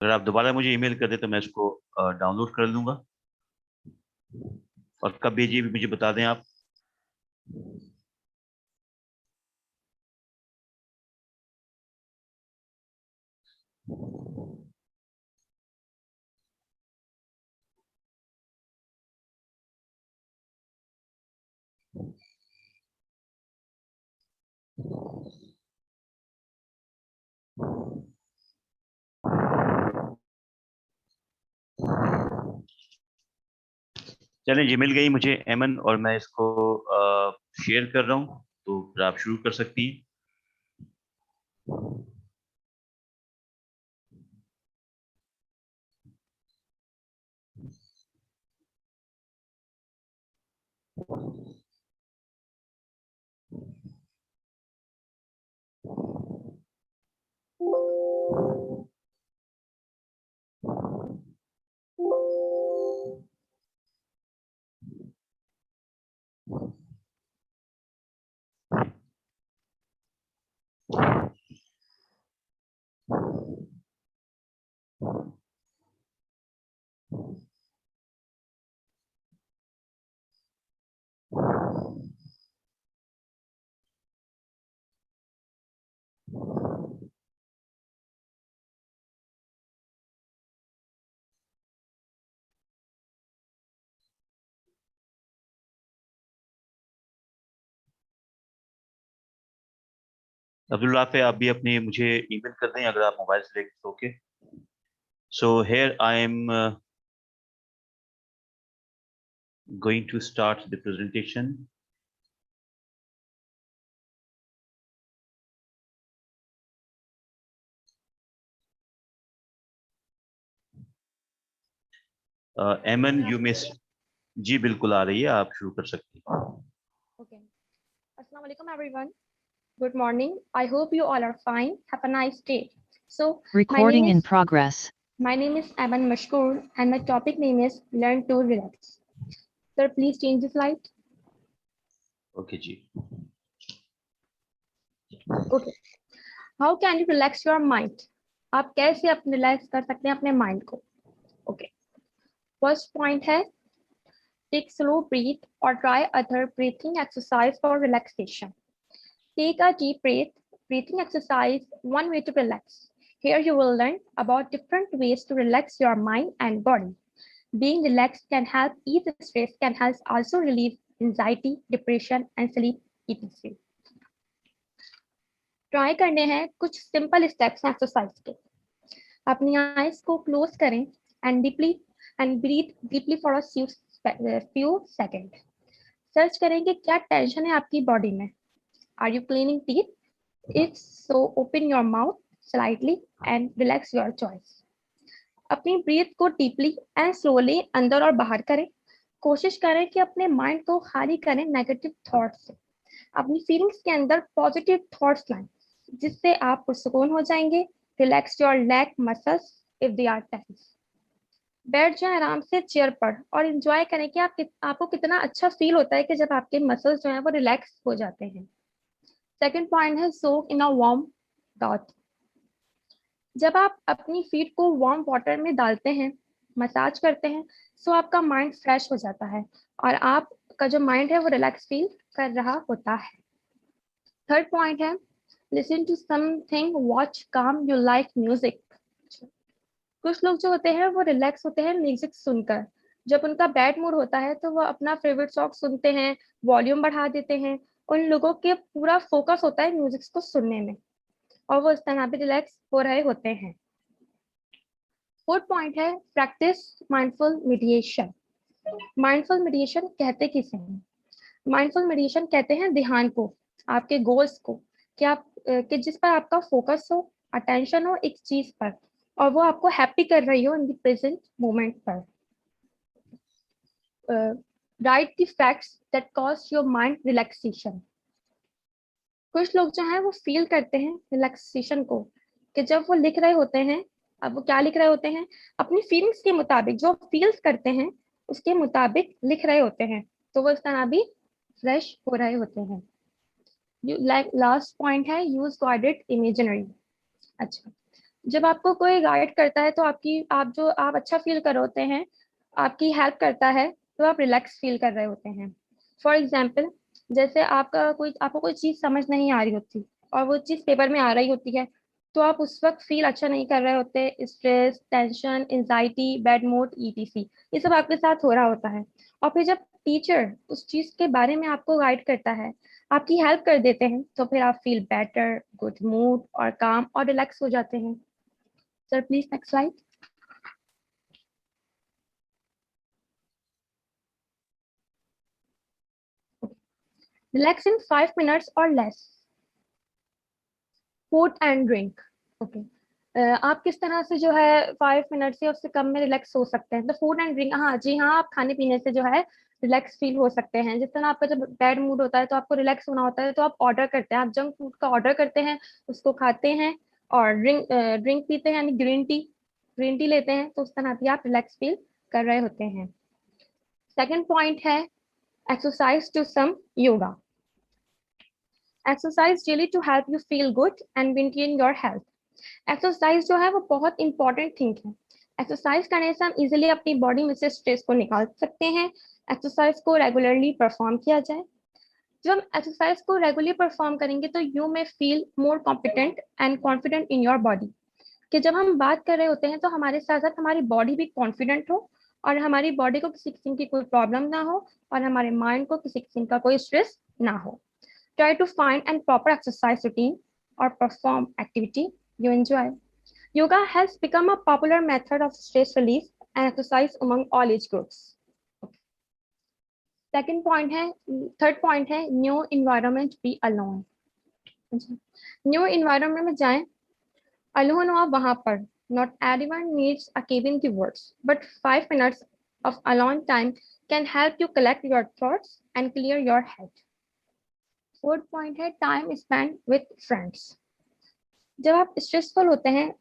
अगर आप दोबारा मुझे ईमेल कर दें तो मैं इसको डाउनलोड कर लूंगा। और कब भेजिए मुझे बता दें आप। चलें, जी मिल गई मुझे एमन, और मैं इसको शेयर कर रहा हूँ, तो फिर आप शुरू कर सकती हैं। अब्दुल्ला पे आप भी अपनी मुझे ईमेल कर दें अगर आप मोबाइल से लेकर। Okay, so here I am going to start the presentation. एमन यू मिस। जी बिल्कुल आ रही है, आप शुरू कर सकती हैं। Okay. Assalamu alaikum everyone. Good morning. I hope you all are fine. Have a nice day. So Recording in progress. my name is Aman Mashkoor and my topic name is Learn to Relax. Sir, please change the slide. Okay ji. Okay. How can you relax your mind? आप कैसे अपने relax कर सकते हैं अपने mind को? Okay. First point है take slow breath or try other breathing exercise for relaxation. Take a deep breath. Breathing exercise, one way to relax. Here you will learn about different ways to relax your mind and body. Being relaxed can help ease stress, can help also relieve anxiety, depression, and sleep etc. Try करने हैं कुछ simple steps exercise के। अपनी eyes को close करें and breathe deeply for a few second. Search करें कि क्या टेंशन है आपकी बॉडी में। Are you cleaning teeth? If so, open your mouth slightly and relax your choice. अपनी ब्रीथ को डीपली एंड स्लोली अंदर और बाहर करें। कोशिश करें कि अपने माइंड को खाली करें नेगेटिव थॉट्स से। अपनी फीलिंग्स के अंदर पॉजिटिव थॉट्स लाएं, जिससे आप पुरसुकून हो जाएंगे। Relax your leg muscles if they are tense. बैठ जाएं आराम से चेयर पर और एंजॉय करें कि आपको कितना अच्छा फील होता है कि जब आपके मसल्स जो हैं वो रिलैक्स हो जाते हैं। सेकंड पॉइंट है सोक इन अ वार्म बाथ। जब आप अपनी फीट को वार्म वाटर में डालते हैं, मसाज करते हैं, सो आपका माइंड फ्रेश हो जाता है और आपका जो माइंड है वो रिलैक्स फील कर रहा होता है। थर्ड पॉइंट है लिसन टू समथिंग वॉच काम यू लाइक म्यूजिक। कुछ लोग जो होते हैं वो रिलैक्स होते हैं म्यूजिक सुनकर। जब उनका बैड मूड होता है तो वो अपना फेवरेट सॉन्ग सुनते हैं, वॉल्यूम बढ़ा देते हैं। उन लोगों के पूरा फोकस होता है म्यूजिक को सुनने में और वो इस तरह भी रिलैक्स हो रहे होते हैं। फोर्थ पॉइंट है practice mindful meditation. Mindful meditation कहते किसे हैं? माइंडफुल मेडिटेशन कहते हैं ध्यान को, आपके गोल्स को, कि जिस पर आपका फोकस हो, अटेंशन हो एक चीज पर और वो आपको हैप्पी कर रही हो इन द प्रेजेंट मोमेंट पर। Right the facts that cause your mind relaxation. कुछ लोग जो हैं वो फील करते हैं रिलैक्सेशन को कि जब वो लिख रहे होते हैं। अब वो क्या लिख रहे होते हैं? अपनी फीलिंग्स के मुताबिक, जो फील्स करते हैं उसके मुताबिक लिख रहे होते हैं, तो वो इस तरह भी फ्रेश हो रहे होते हैं। लास्ट पॉइंट है यूज गाइडेड इमेजिनरी। अच्छा, जब आपको कोई गाइड करता है तो आप अच्छा फील कर रहे होते हैं, आपकी हेल्प करता है, तो आप रिलैक्स फील कर रहे होते हैं। फॉर एग्जाम्पल, जैसे आपको कोई चीज़ समझ नहीं आ रही होती और वो चीज़ पेपर में आ रही होती है, तो आप उस वक्त फील अच्छा नहीं कर रहे होते, stress, tension, anxiety, bad mood, etc, ये सब आपके साथ हो रहा होता है। और फिर जब टीचर उस चीज़ के बारे में आपको गाइड करता है, आपकी हेल्प कर देते हैं, तो फिर आप फील बेटर, गुड मूड और काम और रिलैक्स हो जाते हैं। Sir please next slide. Relax in 5 minutes और less. Food and drink. Okay, आप किस तरह से जो है 5 मिनट से उससे कम में रिलैक्स हो सकते हैं? तो फूड एंड ड्रिंक, हाँ जी हाँ, आप खाने पीने से जो है रिलैक्स फील हो सकते हैं। जिस तरह आपका जब बैड मूड होता है तो आपको रिलैक्स होना होता है, तो आप ऑर्डर करते हैं, आप जंक फूड का ऑर्डर करते हैं, उसको खाते हैं और ड्रिंक पीते हैं, यानी ग्रीन टी लेते हैं, तो उस तरह भी आप रिलैक्स फील कर रहे होते हैं। सेकेंड पॉइंट है exercise to some yoga. Exercise daily to help you feel good and maintain your health. Exercise जो है वो बहुत इंपॉर्टेंट थिंग है। एक्सरसाइज करने से हम इजीली अपनी बॉडी में से स्ट्रेस को निकाल सकते हैं। एक्सरसाइज को रेगुलरली परफॉर्म किया जाए। जब हम एक्सरसाइज को रेगुलरली परफॉर्म करेंगे तो you may feel more competent and confident in your body. कि जब हम बात कर रहे होते हैं तो हमारे साथ साथ हमारी बॉडी भी कॉन्फिडेंट हो, और हमारी बॉडी को किसी किस्म की कोई प्रॉब्लम ना हो, और हमारे माइंड को किसी किस्म का कोई स्ट्रेस ना हो। Try to find and proper exercise routine or perform activity you enjoy. Yoga has become a popular method of stress relief and exercise among all age groups. Third point है new environment be alone. New environment में जाएं, alone हो वहां पर। Not everyone needs a cabin the words, but 5 minutes of alone time can help you collect your thoughts and clear your head. Fourth point है time spend with friends. जब आप stressful होते हैं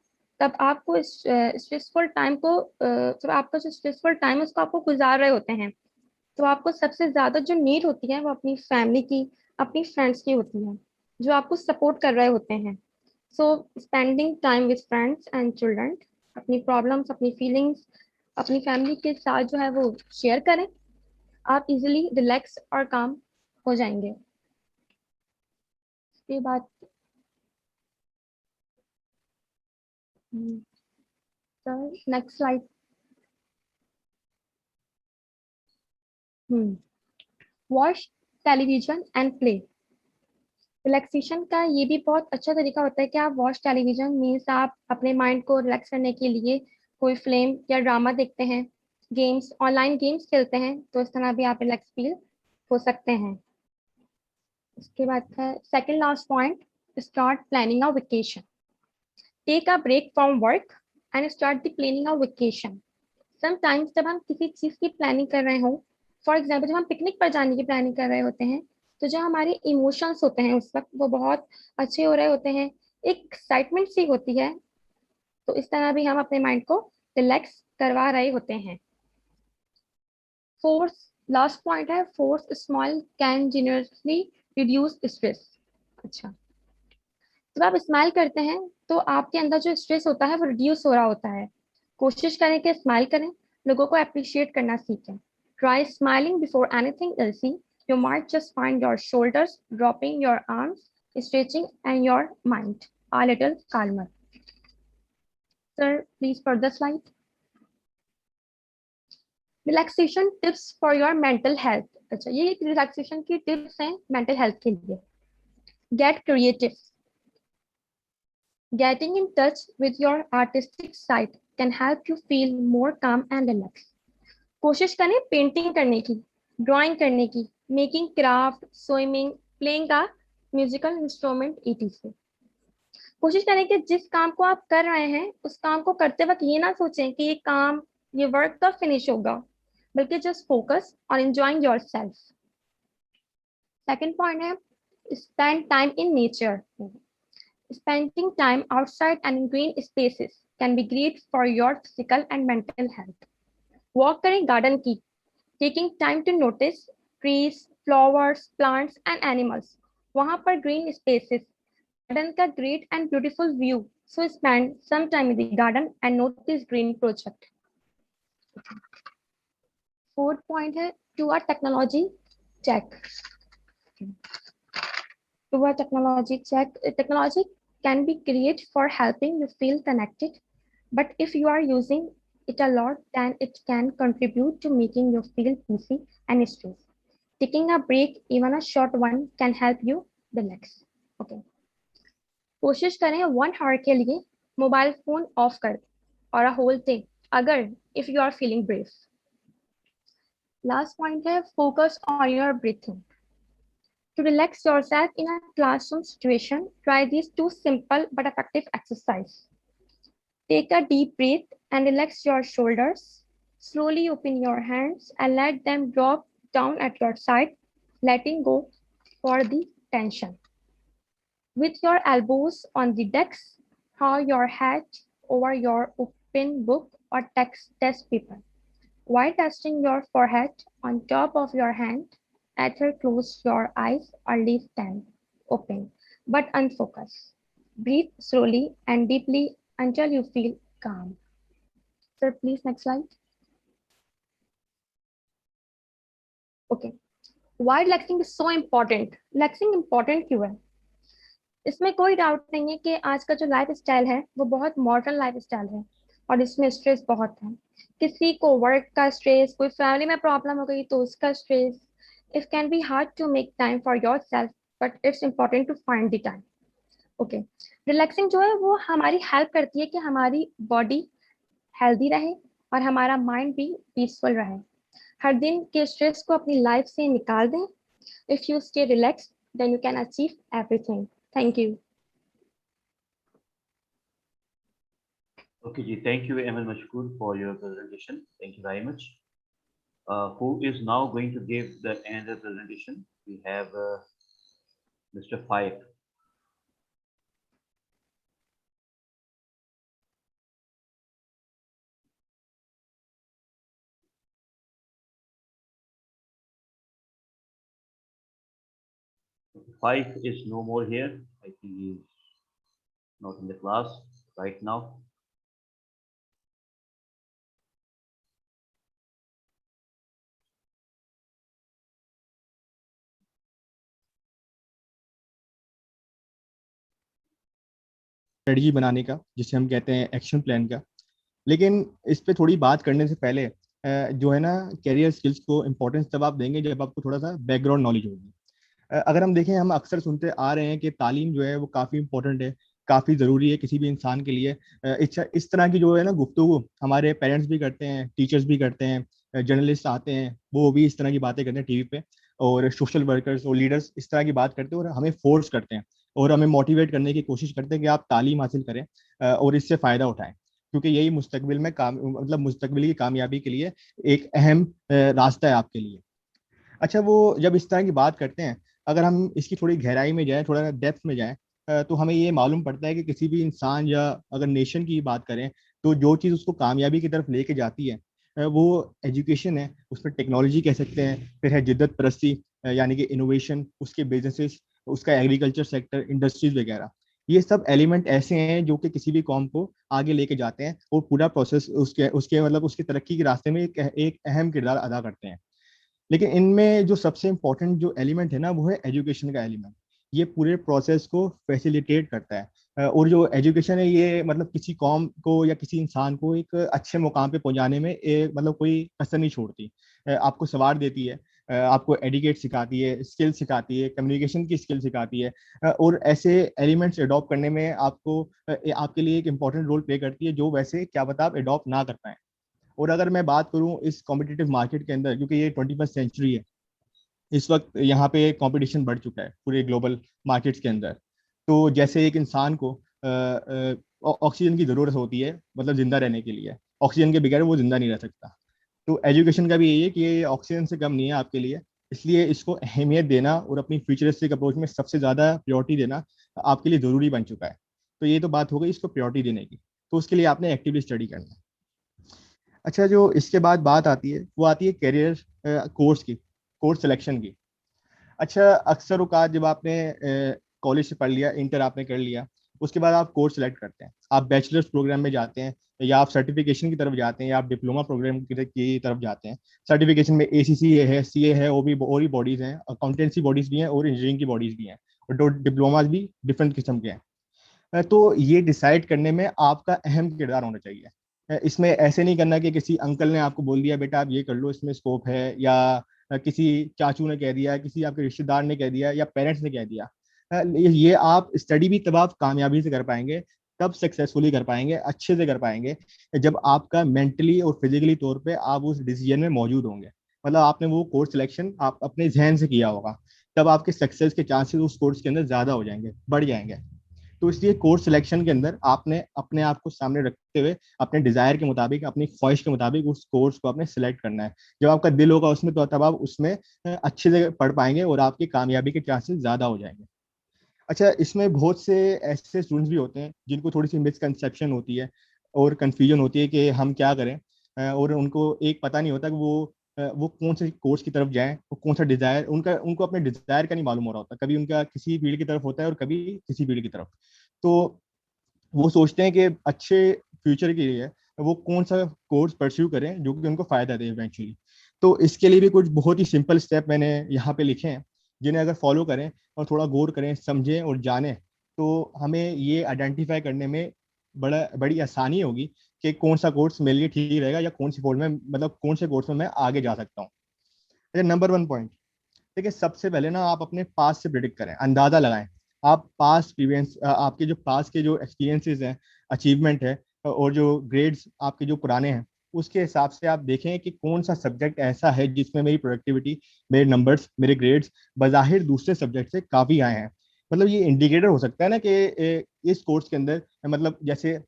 तब आपको स्ट्रेसफुल टाइम को जब आपका जो स्ट्रेसफुल टाइम है उसको आपको गुजार रहे होते हैं, तो आपको सबसे ज्यादा जो नीड होती है वो अपनी फैमिली की, अपनी फ्रेंड्स की होती है, जो आपको सपोर्ट कर रहे होते हैं। So spending time with friends and children, अपनी प्रॉब्लम्स, अपनी फीलिंग्स अपनी फैमिली के साथ जो है वो शेयर करें, आप इजीली रिलैक्स और काम हो जाएंगे। इसके बाद next slide. Watch television and play. Relaxation का ये भी बहुत अच्छा तरीका होता है कि आप वॉच टेलीविजन मीन्स आप अपने माइंड को रिलैक्स करने के लिए कोई फिल्म या ड्रामा देखते हैं, गेम्स, ऑनलाइन गेम्स खेलते हैं, तो इस तरह भी आप रिलैक्स फील हो सकते हैं। इसके बाद है second last point, start planning a vacation. Take a break from work and start the planning a vacation. Sometimes जब हम किसी चीज़ की प्लानिंग कर रहे हो, फॉर एग्जाम्पल जब हम पिकनिक पर जाने की प्लानिंग कर रहे होते हैं, तो जो हमारे इमोशंस होते हैं उस वक्त वो बहुत अच्छे हो रहे होते हैं, एक एक्साइटमेंट सी होती है, तो इस तरह भी हम अपने माइंड को रिलैक्स करवा रहे होते हैं। फोर्थ लास्ट पॉइंट है fourth smile can genuinely reduce stress. अच्छा, जब आप स्माइल करते हैं तो आपके अंदर जो स्ट्रेस होता है वो रिड्यूस हो रहा होता है। कोशिश करें कि स्माइल करें, लोगों को अप्रिशिएट करना सीखें। Try smiling before anything else. You might just find your shoulders dropping, your arms stretching, and your mind a little calmer. Sir, please further slide. Relaxation tips for your mental health. अच्छा, ये relaxation की tips हैं mental health के लिए। Get creative. Getting in touch with your artistic side can help you feel more calm and relaxed. कोशिश करें painting करने की, ड्राइंग करने की, मेकिंग क्राफ्ट, स्विमिंग, प्लेइंग का म्यूजिकल इंस्ट्रूमेंट etc। कोशिश करें कि जिस काम को आप कर रहे हैं उस काम को करते वक्त ये ना सोचें कि ये वर्क कब फिनिश होगा, बल्कि just focus on enjoying yourself. Second point है spend time in nature. Spending time outside and in green spaces can be great for your physical and mental health. Walk करें गार्डन की, taking time to notice trees, flowers, plants and animals. वहाँ पर green spaces, garden का great and beautiful view So spend some time in the garden and notice green project. Fourth point है do a technology check. Do a technology check. Technology can be great for helping you feel connected, but if you are using it a lot, then it can contribute to making you feel busy and stressed. Taking a break, even a short one, can help you relax. Okay. कोशिश करें 1 hour के लिए mobile phone of कर और a whole day अगर if you are feeling brave. Last point है focus on your breathing. To relax yourself in a classroom situation, try these 2 simple but effective exercises. Take a deep breath and relax your shoulders. Slowly open your hands and let them drop down at your side, letting go for the tension. With your elbows on the desk, hold your head over your open book or test paper. While resting your forehead on top of your hand, either close your eyes or leave them open, but unfocused. Breathe slowly and deeply until you feel calm. Sir, please next slide. Okay. Why relaxing is so important? Relaxing important क्यों है? इसमें कोई doubt नहीं है कि आज का जो लाइफ स्टाइल है वो बहुत मॉडर्न लाइफ स्टाइल है और इसमें स्ट्रेस बहुत है. किसी को वर्क का स्ट्रेस, कोई फैमिली में प्रॉब्लम हो गई तो उसका stress. It can be hard to make time for yourself but it's important to find the time. Okay. Relaxing जो है वो हमारी हेल्प करती है कि हमारी बॉडी हेल्दी रहे और हमारा माइंड भी पीसफुल रहे. हर दिन के स्ट्रेस को अपनी लाइफ से निकाल दें. If you stay relax then you can achieve everything. Thank you. Okay, ji. Thank you, Amal Mashkoor, for your presentation. Thank you very much. Who is now going to give the another presentation? We have Mr. Faik. Faik is no more here. I think he is not in the class right now. Strategy बनाने का, जिसे हम कहते हैं action plan का. लेकिन इस पे थोड़ी बात करने से पहले जो है ना, कैरियर स्किल्स को इम्पोर्टेंस तब आप देंगे जब आपको थोड़ा सा बैकग्राउंड नॉलेज होगी. अगर हम देखें, हम अक्सर सुनते आ रहे हैं कि तालीम जो है वो काफ़ी इंपॉर्टेंट है, काफ़ी ज़रूरी है किसी भी इंसान के लिए. इस तरह की जो है ना गुफ्तगू हमारे पेरेंट्स भी करते हैं, टीचर्स भी करते हैं, जर्नलिस्ट आते हैं वो भी इस तरह की बातें करते हैं टीवी पे, और सोशल वर्कर्स और लीडर्स इस तरह की बात करते हैं और हमें फोर्स करते हैं और हमें मोटिवेट करने की कोशिश करते हैं कि आप तालीम हासिल करें और इससे फ़ायदा उठाएं, क्योंकि यही मुस्तकबिल में मतलब मुस्तकबिल की कामयाबी के लिए एक अहम रास्ता है आपके लिए. अच्छा, वो जब इस तरह की बात करते हैं, अगर हम इसकी थोड़ी गहराई में जाएं, थोड़ा डेप्थ में जाएं, तो हमें ये मालूम पड़ता है कि किसी भी इंसान या अगर नेशन की बात करें तो जो चीज़ उसको कामयाबी की तरफ लेके जाती है वो एजुकेशन है. उसमें टेक्नोलॉजी कह सकते हैं, फिर है जिद्दत परस्ती यानी कि इनोवेशन, उसके बिजनेसेस, उसका एग्रीकल्चर सेक्टर, इंडस्ट्रीज वगैरह. ये सब एलिमेंट ऐसे हैं जो कि किसी भी कौम को आगे लेके जाते हैं और पूरा प्रोसेस उसके उसके मतलब उसकी तरक्की के रास्ते में एक अहम किरदार अदा करते हैं. लेकिन इनमें जो सबसे इम्पोर्टेंट जो एलिमेंट है ना, वो है एजुकेशन का एलिमेंट. ये पूरे प्रोसेस को फैसिलिटेट करता है. और जो एजुकेशन है ये मतलब किसी कौम को या किसी इंसान को एक अच्छे मुकाम पे पहुंचाने में मतलब कोई कसर नहीं छोड़ती. आपको सवार देती है, आपको एडिकेट सिखाती है, स्किल सिखाती है, कम्युनिकेशन की स्किल सिखाती है, और ऐसे एलिमेंट्स अडॉप्ट करने में आपको आपके लिए एक इम्पॉर्टेंट रोल प्ले करती है जो वैसे क्या पता आप अडॉप्ट ना कर पाएं. और अगर मैं बात करूं इस कॉम्पिटिटिव मार्केट के अंदर, क्योंकि ये 21st सेंचुरी है, इस वक्त यहाँ पे कंपटीशन बढ़ चुका है पूरे ग्लोबल मार्केट्स के अंदर. तो जैसे एक इंसान को ऑक्सीजन की ज़रूरत होती है मतलब ज़िंदा रहने के लिए, ऑक्सीजन के बगैर वो ज़िंदा नहीं रह सकता. तो एजुकेशन का भी यही है कि ये ऑक्सीजन से कम नहीं है आपके लिए, इसलिए इसको अहमियत देना और अपनी फ्यूचरिस्टिक अप्रोच में सबसे ज़्यादा प्रायोरिटी देना आपके लिए ज़रूरी बन चुका है. तो ये तो बात हो गई इसको प्रायोरिटी देने की. तो उसके लिए आपने एक्टिवली स्टडी करना है. अच्छा, जो इसके बाद बात आती है वो आती है कैरियर कोर्स की, कोर्स सिलेक्शन की. अच्छा, अक्सर औकात जब आपने कॉलेज से पढ़ लिया, इंटर आपने कर लिया, उसके बाद आप कोर्स सेलेक्ट करते हैं, आप बैचलर्स प्रोग्राम में जाते हैं या आप सर्टिफिकेशन की तरफ जाते हैं या आप डिप्लोमा प्रोग्राम की तरफ जाते हैं। सर्टिफिकेशन में ACC है, CA है, वो भी और भी बॉडीज हैं, अकाउंटेंसी बॉडीज भी हैं और इंजीनियरिंग की बॉडीज भी हैं, और डिप्लोमाज भी डिफरेंट किस्म के हैं। तो ये डिसाइड करने में आपका अहम किरदार होना चाहिए। इसमें ऐसे नहीं करना कि किसी अंकल ने आपको बोल दिया बेटा आप ये कर लो इसमें स्कोप है, या किसी चाचू ने कह दिया, किसी आपके रिश्तेदार ने कह दिया, या पेरेंट्स ने कह दिया। ये आप स्टडी भी तब आप कामयाबी से कर पाएंगे, तब सक्सेसफुली कर पाएंगे, अच्छे से कर पाएंगे, जब आपका मेंटली और फिजिकली तौर पे आप उस डिसीजन में मौजूद होंगे। मतलब आपने वो कोर्स सिलेक्शन आप अपने जहन से किया होगा, तब आपके सक्सेस के चांसेस उस कोर्स के अंदर ज्यादा हो जाएंगे, बढ़ जाएंगे। तो इसलिए कोर्स सिलेक्शन के अंदर आपने अपने आप को सामने रखते हुए अपने डिजायर के मुताबिक, अपनी ख्वाहिश के मुताबिक उस कोर्स को आपने सिलेक्ट करना है। जब आपका दिल होगा उसमें, तो तब आप उसमें अच्छे से पढ़ पाएंगे और आपकी कामयाबी के चांसेस ज्यादा हो जाएंगे। अच्छा, इसमें बहुत से ऐसे स्टूडेंट्स भी होते हैं जिनको थोड़ी सी मिसकंसेप्शन होती है और कंफ्यूजन होती है कि हम क्या करें, और उनको एक पता नहीं होता कि वो कौन से कोर्स की तरफ जाएं, वो कौन सा डिजायर उनको अपने डिजायर का नहीं मालूम हो रहा होता। कभी उनका किसी फील्ड की तरफ होता है और कभी किसी फील्ड की तरफ। तो वो सोचते हैं कि अच्छे फ्यूचर के लिए वो कौन सा कोर्स परस्यू करें जो कि उनको फायदा दे इवेंचुअली। तो इसके लिए भी कुछ बहुत ही सिंपल स्टेप मैंने यहाँ पे लिखे हैं, जिन्हें अगर फॉलो करें और थोड़ा गौर करें, समझें और जानें, तो हमें ये आइडेंटिफाई करने में बड़ी आसानी होगी कि कौन सा कोर्स मेरे लिए ठीक रहेगा, या कौन सी फील्ड में, मतलब कौन से कोर्स में मैं आगे जा सकता हूँ। नंबर 1 पॉइंट, देखिए सबसे पहले ना आप अपने पास से प्रिडिक्ट करें, अंदाजा लगाएं। आप पास एक्सपीरियंस, आपके जो पास के जो एक्सपीरियंसेस हैं, अचीवमेंट है, और जो ग्रेड्स आपके जो पुराने हैं, उसके हिसाब से आप देखें कि कौन सा सब्जेक्ट ऐसा है जिसमें मेरी प्रोडक्टिविटी, मेरे नंबर्स, मेरे ग्रेड्स बाहिर दूसरे सब्जेक्ट से काफी आए हैं। मतलब ये इंडिकेटर हो सकता है ना कि इस कोर्स के अंदर, मतलब जैसे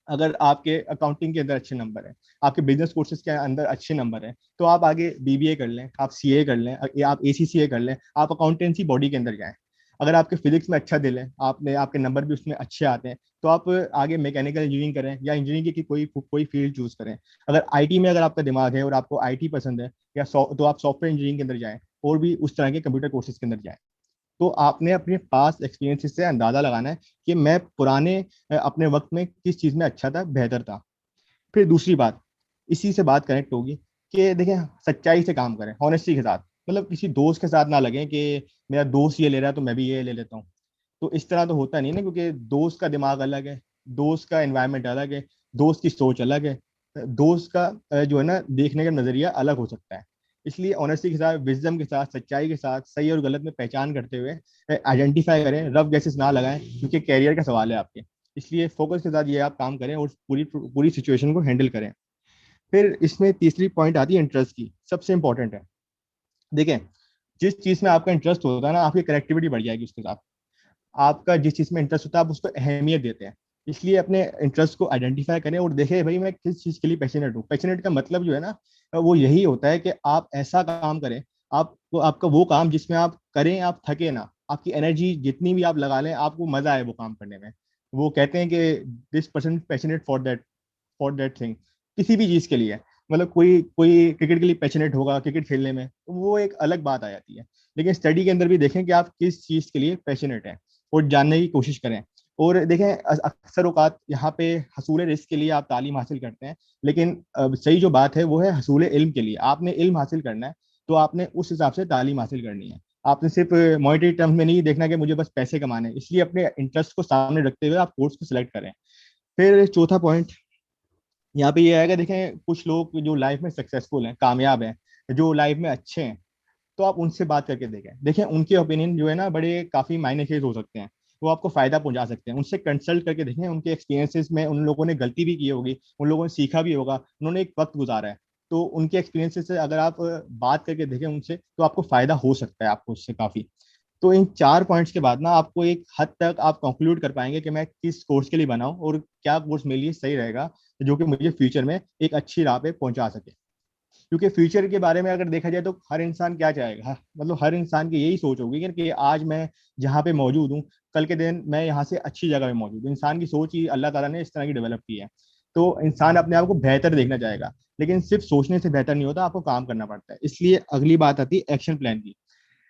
अगर आपके अकाउंटिंग के अंदर अच्छे नंबर है, आपके बिजनेस कोर्सेज के अंदर अच्छे नंबर है, तो आप आगे BBA कर लें, आप CA कर लें, या आप ACCA कर लें, आप अकाउंटेंसी बॉडी के अंदर जाएं। अगर आपके फिजिक्स में अच्छा दिल है, आपके नंबर भी उसमें अच्छे आते हैं, तो आप आगे मैकेनिकल इंजीनियरिंग करें या इंजीनियरिंग की कोई फील्ड चूज करें। अगर IT में अगर आपका दिमाग है और आपको IT पसंद है, तो आप सॉफ्टवेयर इंजीनियरिंग के अंदर जाएं, और भी उस तरह के कंप्यूटर कोर्सेज के अंदर जाएं। तो आपने अपने पास एक्सपीरियंस से अंदाजा लगाना है कि मैं पुराने अपने वक्त में किस चीज में अच्छा था, बेहतर था। फिर दूसरी बात, इसी से बात कनेक्ट होगी कि देखें, सच्चाई से काम करें, ऑनेस्टी के साथ। मतलब किसी दोस्त के साथ ना लगे कि मेरा दोस्त ये ले रहा है तो मैं भी ये ले लेता हूँ। तो इस तरह तो होता नहीं ना, क्योंकि दोस्त का दिमाग अलग है, दोस्त का एनवायरनमेंट अलग है, दोस्त की सोच अलग है, दोस्त का जो है ना देखने का नजरिया अलग हो सकता है। इसलिए ऑनेस्टी के साथ, विजडम के साथ, सच्चाई के साथ, सही और गलत में पहचान करते हुए आइडेंटिफाई करें, रफ गैसेस ना लगाएं, क्योंकि कैरियर का सवाल है आपके। इसलिए फोकस के साथ ये आप काम करें और पूरी पूरी सिचुएशन को हैंडल करें। फिर इसमें तीसरी पॉइंट आती है इंटरेस्ट की, सबसे इंपॉर्टेंट है। देखें, जिस चीज में आपका इंटरेस्ट होता है ना, आपकी कनेक्टिविटी बढ़ जाएगी उसके साथ। आपका जिस चीज में इंटरेस्ट होता है आप उसको अहमियत देते हैं। इसलिए अपने इंटरेस्ट को आइडेंटिफाई करें और देखें भाई मैं किस चीज के लिए पैशनेट हूँ। पैशनेट का मतलब जो है ना, वो यही होता है कि आप ऐसा काम करें, आपको आपका वो काम जिसमें आप करें आप थके ना, आपकी एनर्जी जितनी भी आप लगा लें, आपको मजा आए वो काम करने में। वो कहते हैं कि this person passionate for that thing, किसी भी चीज के लिए। मतलब कोई कोई क्रिकेट के लिए पैशनेट होगा, क्रिकेट खेलने में, तो वो एक अलग बात आ जाती है। लेकिन स्टडी के अंदर भी देखें कि आप किस चीज के लिए पैशनेट हैं और जानने की कोशिश करें। और देखें, अक्सर औकात यहाँ पे हसूल रिस्क के लिए आप तालीम हासिल करते हैं, लेकिन सही जो बात है वो है हसूल इल्म के लिए। आपने इल्म हासिल करना है, तो आपने उस हिसाब से तालीम हासिल करनी है। आपने सिर्फ मॉनेटरी टर्म्स में नहीं देखना कि मुझे बस पैसे कमाने हैं। इसलिए अपने इंटरेस्ट को सामने रखते हुए आप कोर्स को सिलेक्ट करें। फिर चौथा पॉइंट यहाँ पे ये आएगा, देखें कुछ लोग जो लाइफ में सक्सेसफुल हैं, कामयाब हैं, जो लाइफ में अच्छे हैं, तो आप उनसे बात करके देखें उनके ओपिनियन जो है ना बड़े काफी मायनेखेज हो सकते हैं, वो आपको फायदा पहुंचा सकते हैं। उनसे कंसल्ट करके देखें, उनके एक्सपीरियंसेस में उन लोगों ने गलती भी की होगी, उन लोगों ने सीखा भी होगा, उन्होंने एक वक्त गुजारा है। तो उनके एक्सपीरियंसेस से अगर आप बात करके देखें उनसे, तो आपको फायदा हो सकता है आपको उससे काफी। तो इन 4 पॉइंट्स के बाद ना आपको एक हद तक आप कंक्लूड कर पाएंगे कि मैं किस कोर्स के लिए बनाऊं और क्या कोर्स मेरे लिए सही रहेगा, जो कि मुझे फ्यूचर में एक अच्छी राह पे पहुंचा सके। क्योंकि फ्यूचर के बारे में अगर देखा जाए तो हर इंसान क्या चाहेगा, मतलब हर इंसान की यही सोच होगी कि आज मैं जहाँ पे मौजूद हूँ, कल के दिन मैं यहाँ से अच्छी जगह पे मौजूद हूँ। इंसान की सोच ही अल्लाह ताला ने इस तरह की डेवलप की है। तो इंसान अपने आप को बेहतर देखना चाहेगा, लेकिन सिर्फ सोचने से बेहतर नहीं होता, आपको काम करना पड़ता है। इसलिए अगली बात आती है एक्शन प्लान की।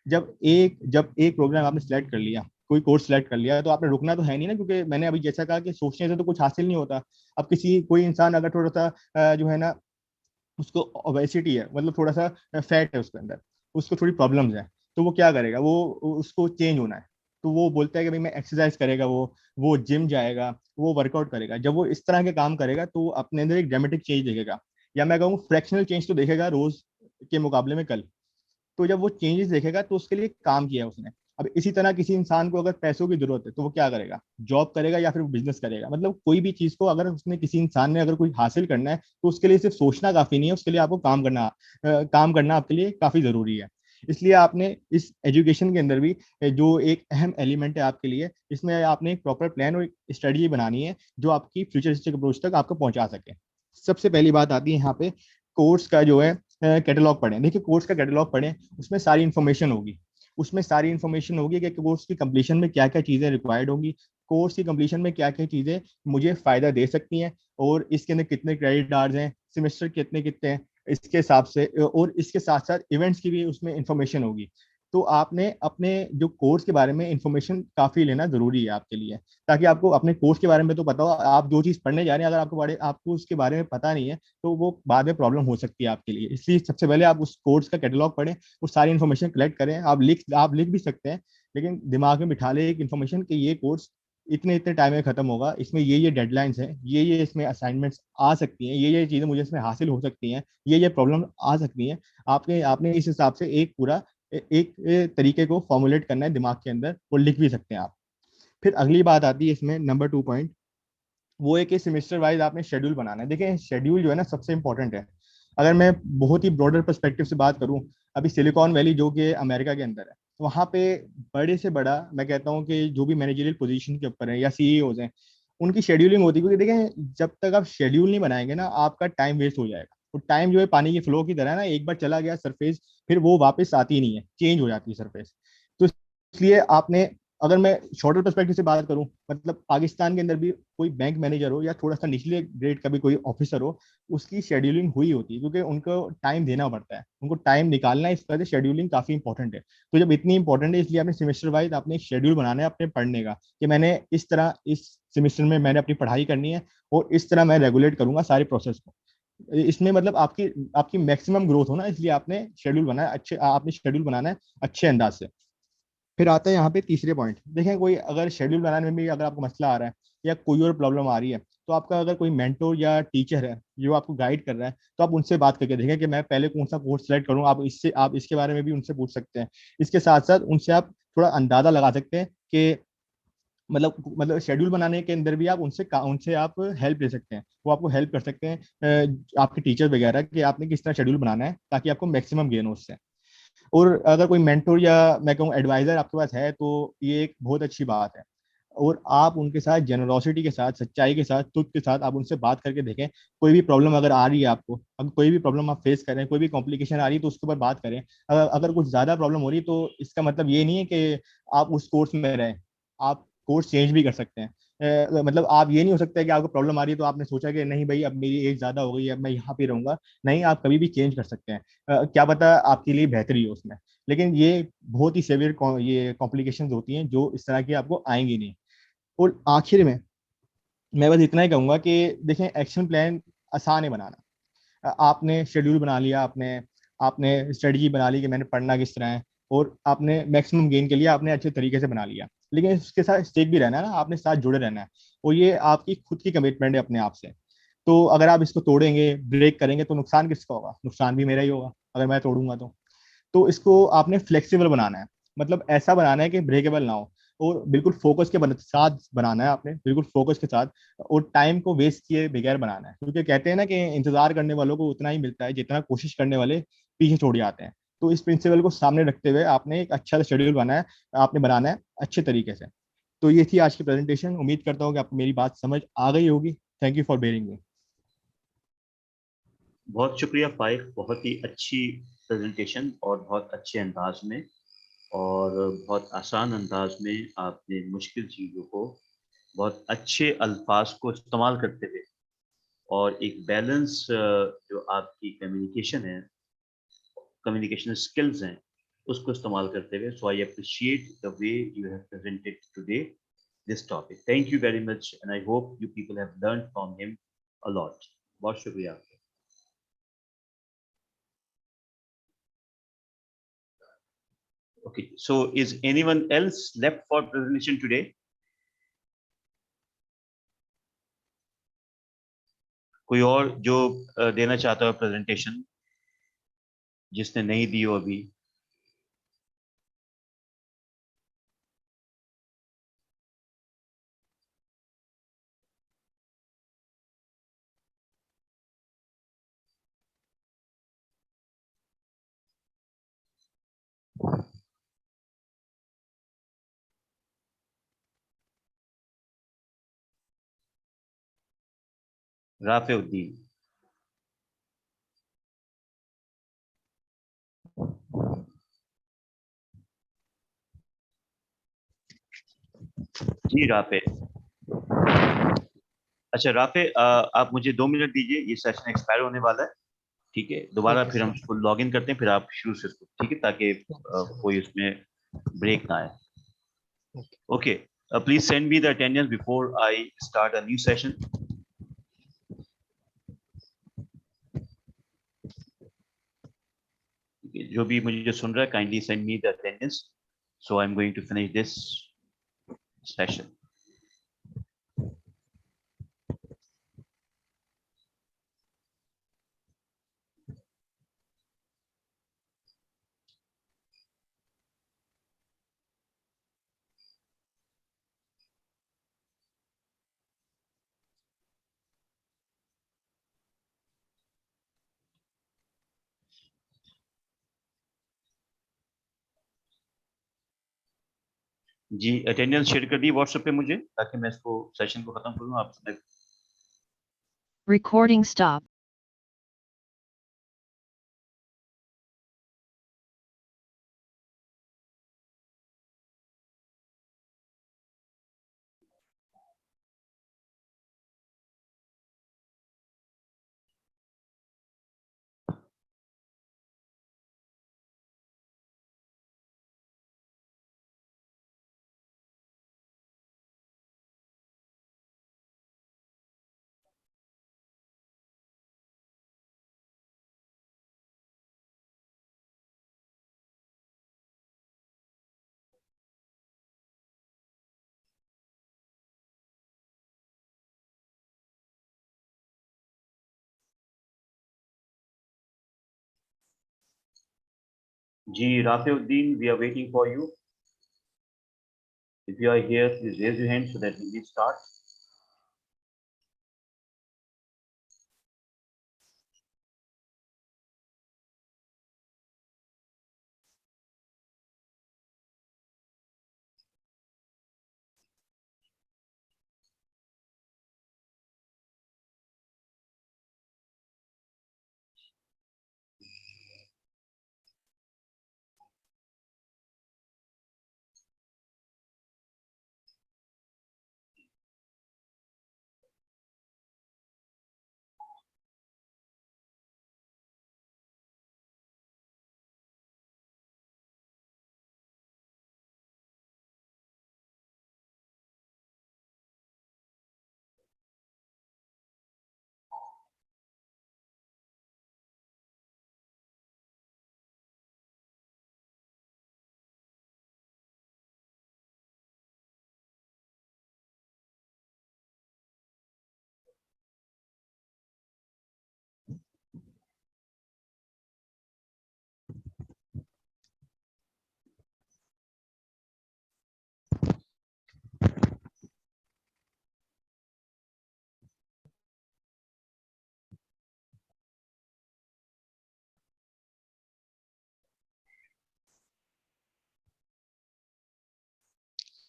जब एक प्रोग्राम आपने सिलेक्ट कर लिया, कोई कोर्स सेलेक्ट कर लिया तो आपने रुकना तो है नहीं ना, क्योंकि मैंने अभी जैसा कहा कि सोचने से तो कुछ हासिल नहीं होता। अब कोई इंसान अगर थोड़ा सा जो है ना उसको ओबेसिटी है, मतलब थोड़ा सा फैट है उसके अंदर, उसको थोड़ी प्रॉब्लम्स है, तो वो क्या करेगा, वो उसको चेंज होना है, तो वो बोलता है कि भाई मैं एक्सरसाइज करेगा, वो जिम जाएगा, वो वर्कआउट करेगा। जब वो इस तरह के काम करेगा तो वो अपने अंदर एक ड्रामेटिक चेंज देखेगा, या मैं कहूँ फ्रैक्शनल चेंज तो देखेगा रोज के मुकाबले में कल। तो जब वो चेंजेस देखेगा तो उसके लिए काम किया है उसने। अब इसी तरह किसी इंसान को अगर पैसों की जरूरत है तो वो क्या करेगा, जॉब करेगा या फिर वो बिजनेस करेगा। मतलब कोई भी चीज को अगर उसने किसी इंसान ने अगर कोई हासिल करना है तो उसके लिए सिर्फ सोचना काफी नहीं है, उसके लिए आपको काम करना आपके लिए काफी जरूरी है। इसलिए आपने इस एजुकेशन के अंदर भी जो एक अहम एलिमेंट है आपके लिए, इसमें आपने एक प्रॉपर प्लान और स्ट्रेटजी बनानी है जो आपकी फ्यूचरिस्टिक अप्रोच तक आपको पहुंचा सके। सबसे पहली बात आती है यहाँ पे कोर्स का जो है कैटलॉग पढ़ें। देखिए कोर्स का कैटलॉग पढ़ें, उसमें सारी इन्फॉर्मेशन होगी। उसमें सारी इन्फॉर्मेशन होगी कि कोर्स की कंप्लीशन में क्या क्या चीज़ें रिक्वायर्ड होंगी, कोर्स की कंप्लीशन में क्या क्या चीज़ें मुझे फ़ायदा दे सकती हैं, और इसके अंदर कितने क्रेडिट आवर्स हैं, सेमेस्टर कितने कितने हैं, इसके हिसाब से। और इसके साथ साथ इवेंट्स की भी उसमें इंफॉर्मेशन होगी। तो आपने अपने जो कोर्स के बारे में इंफॉर्मेशन काफ़ी लेना ज़रूरी है आपके लिए, ताकि आपको अपने कोर्स के बारे में तो पता हो। आप जो चीज़ पढ़ने जा रहे हैं अगर आपको उसके बारे में पता नहीं है तो वो बाद में प्रॉब्लम हो सकती है आपके लिए। इसलिए सबसे पहले आप उस कोर्स का कैटलॉग पढ़ें, वो सारी इन्फॉर्मेशन कलेक्ट करें। आप लिख भी सकते हैं, लेकिन दिमाग में बिठा ले एक इन्फॉर्मेशन कि ये कोर्स इतने इतने टाइम में खत्म होगा, इसमें ये डेडलाइंस हैं, ये इसमें असाइनमेंट्स आ सकती हैं, ये चीज़ें मुझे इसमें हासिल हो सकती हैं, ये प्रॉब्लम आ सकती हैं। आपने आपने इस हिसाब से एक पूरा एक तरीके को फॉर्मुलेट करना है दिमाग के अंदर, वो लिख भी सकते हैं आप। फिर अगली बात आती है इसमें नंबर 2 पॉइंट, वो है कि सेमेस्टर वाइज आपने शेड्यूल बनाना है। देखिए शेड्यूल जो है ना सबसे इंपॉर्टेंट है। अगर मैं बहुत ही ब्रॉडर पर्सपेक्टिव से बात करूं, अभी सिलिकॉन वैली जो कि अमेरिका के अंदर है, वहाँ पे बड़े से बड़ा मैं कहता हूँ कि जो भी मैनेजरियल पोजीशन के ऊपर है या सीईओज हैं, उनकी शेड्यूलिंग होती है। क्योंकि देखें जब तक आप शेड्यूल नहीं बनाएंगे ना आपका टाइम वेस्ट हो जाएगा। तो टाइम जो है पानी की फ्लो की तरह है ना, एक बार चला गया सरफेस, फिर वो वापस आती नहीं है, चेंज हो जाती है सरफेस। तो इसलिए आपने, अगर मैं शॉर्टर पर्सपेक्टिव से बात करूं, मतलब पाकिस्तान के अंदर भी कोई बैंक मैनेजर हो या थोड़ा सा निचले ग्रेड का भी कोई ऑफिसर हो, उसकी शेड्यूलिंग हुई होती है, क्योंकि उनको टाइम देना पड़ता है, उनको टाइम निकालना है। इस वजह से शेड्यूलिंग काफी इंपॉर्टेंट है। तो जब इतनी इंपॉर्टेंट है इसलिए आपने सेमेस्टर वाइज आपने एक शेड्यूल बनाना है अपने पढ़ने का, कि मैंने इस तरह इस सेमेस्टर में मैंने अपनी पढ़ाई करनी है और इस तरह मैं रेगुलेट करूंगा सारे प्रोसेस को। इसमें मतलब आपकी आपकी मैक्सिमम ग्रोथ हो ना, इसलिए आपने शेड्यूल बनाना है अच्छे अंदाज से। फिर आता है यहाँ पे तीसरे पॉइंट। देखें कोई अगर शेड्यूल बनाने में भी अगर आपको मसला आ रहा है या कोई और प्रॉब्लम आ रही है, तो आपका अगर कोई मेंटोर या टीचर है जो आपको गाइड कर रहा है, तो आप उनसे बात करके देखें कि मैं पहले कौन सा कोर्स सेलेक्ट करूँ। आप इसके बारे में भी उनसे पूछ सकते हैं। इसके साथ साथ उनसे आप थोड़ा अंदाजा लगा सकते हैं कि मतलब शेड्यूल बनाने के अंदर भी आप उनसे आप हेल्प ले सकते हैं। वो आपको हेल्प कर सकते हैं आपके टीचर वगैरह, कि आपने किस तरह शेड्यूल बनाना है ताकि आपको मैक्सिमम गेन हो उससे। और अगर कोई मेंटोर या मैं कहूँ एडवाइजर आपके पास है तो ये एक बहुत अच्छी बात है। और आप उनके साथ जेनरोसिटी के साथ, सच्चाई के साथ, तुद के साथ आप उनसे बात करके देखें। कोई भी प्रॉब्लम अगर आ रही है आपको, अगर कोई भी प्रॉब्लम आप फेस कर रहे हैं, कोई भी कॉम्प्लिकेशन आ रही है तो उसके ऊपर बात करें। अगर कुछ ज्यादा प्रॉब्लम हो रही है तो इसका मतलब ये नहीं है कि आप उस कोर्स में रहें, आप कोर्स चेंज भी कर सकते हैं। मतलब आप ये नहीं हो सकता है कि आपको प्रॉब्लम आ रही है तो आपने सोचा कि नहीं भाई अब मेरी एज ज्यादा हो गई है अब मैं यहाँ पे रहूंगा। नहीं, आप कभी भी चेंज कर सकते हैं। क्या पता आपके लिए बेहतरी हो उसमें। लेकिन ये बहुत ही सेवियर ये कॉम्प्लिकेशंस होती हैं जो इस तरह की आपको आएंगी नहीं। और आखिर में मैं बस इतना ही कहूंगा कि देखें एक्शन प्लान आसान है बनाना। आपने शेड्यूल बना लिया, आपने आपने स्ट्रेटजी बना ली कि मैंने पढ़ना किस तरह है, और आपने मैक्सिमम गेन के लिए आपने अच्छे तरीके से बना लिया। लेकिन इसके साथ स्टेक भी रहना है ना, आपने साथ जुड़े रहना है। और ये आपकी खुद की कमिटमेंट है अपने आप से। तो अगर आप इसको तोड़ेंगे, ब्रेक करेंगे, तो नुकसान किसका होगा? नुकसान भी मेरा ही होगा अगर मैं तोड़ूंगा तो इसको आपने फ्लेक्सिबल बनाना है। मतलब ऐसा बनाना है कि ब्रेकेबल ना हो, और बिल्कुल फोकस के साथ बनाना है आपने, बिल्कुल फोकस के साथ। और टाइम को वेस्ट किए बगैर बनाना है, क्योंकि कहते हैं ना कि इंतजार करने वालों को उतना ही मिलता है जितना कोशिश करने वाले पीछे छोड़ जाते हैं। तो इस प्रिंसिपल को सामने रखते हुए आपने एक अच्छा शेड्यूल बनाना है अच्छे तरीके से। तो ये थी आज की प्रेजेंटेशन। उम्मीद करता हूँ कि आपको मेरी बात समझ आ गई होगी। थैंक यू फॉर बेयरिंग मी। बहुत शुक्रिया फाइक, बहुत ही अच्छी प्रेजेंटेशन और बहुत अच्छे अंदाज में और बहुत आसान अंदाज में आपने मुश्किल चीज़ों को बहुत अच्छे अल्फाज को इस्तेमाल करते हुए और एक बैलेंस जो आपकी कम्युनिकेशन है, कम्युनिकेशन स्किल्स हैं, उसको इस्तेमाल करते हुए. So I appreciate the way you have presented today this topic. Thank you very much, and I hope you people have learned from him a lot. बहुत शुक्रिया. Okay, so is anyone else left for presentation today? कोई और जो देना चाहता हो presentation, जिसने नहीं दी हो अभी? राफेउद्दीन. जी राफे. अच्छा राफे, आप मुझे 2 मिनट दीजिए, ये सेशन एक्सपायर होने वाला है. ठीक है, दोबारा Okay, फिर हम sir. उसको लॉग इन करते हैं, फिर आप शुरू से इसको, ठीक है, ताकि कोई उसमें ब्रेक ना आए. Okay. Okay, please send me the attendance before I start a new session. जो भी मुझे सुन रहा है, kindly send me the attendance, so I am going to finish this session. जी अटेंडेंस शेयर कर दी व्हाट्सएप पे मुझे, ताकि मैं इसको सेशन को खत्म करूं. आप Recording stop. जी Rafeuddin, we are waiting for you. If you are here, please raise your hand so that we will start.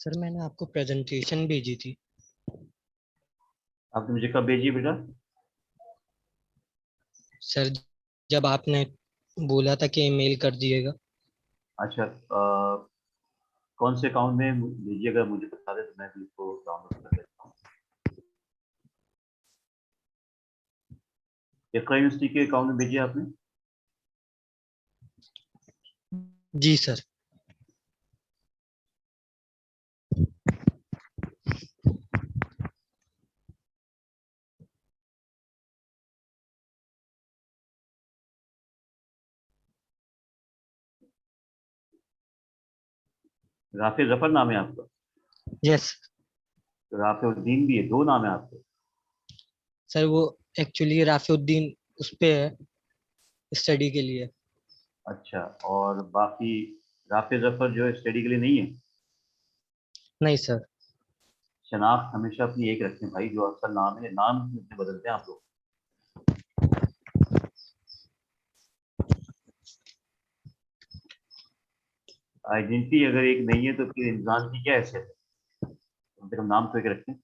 Sir मैंने आपको प्रेजेंटेशन भेजी थी. आपने मुझे कब भेजी बेटा? सर जब आपने बोला था कि ईमेल कर दिएगा. अच्छा, कौन से अकाउंट में भेजिएगा, मुझे बता दे तो मैं भी इसको डाउनलोड कर लेता हूँ. इकरा यूनिवर्सिटी के अकाउंट में भेजिए आपने? जी सर। राफे जफर नाम है आपका? यस राफेउद्दीन भी है, दो नाम है आपके? सर, वो एक्चुअली राफीउद्दीन उस पे है, स्टडी के लिए। अच्छा, और बाकी राफे जफर जो है स्टडी के लिए नहीं है? नहीं सर। शनाख्त हमेशा अपनी एक रखें भाई, जो असल नाम है, नाम कितने बदलते हैं आप लोग? आइडेंटिटी अगर एक नहीं है तो फिर इंसान की क्या हैसियत है? कम से कम नाम तो एक रखें।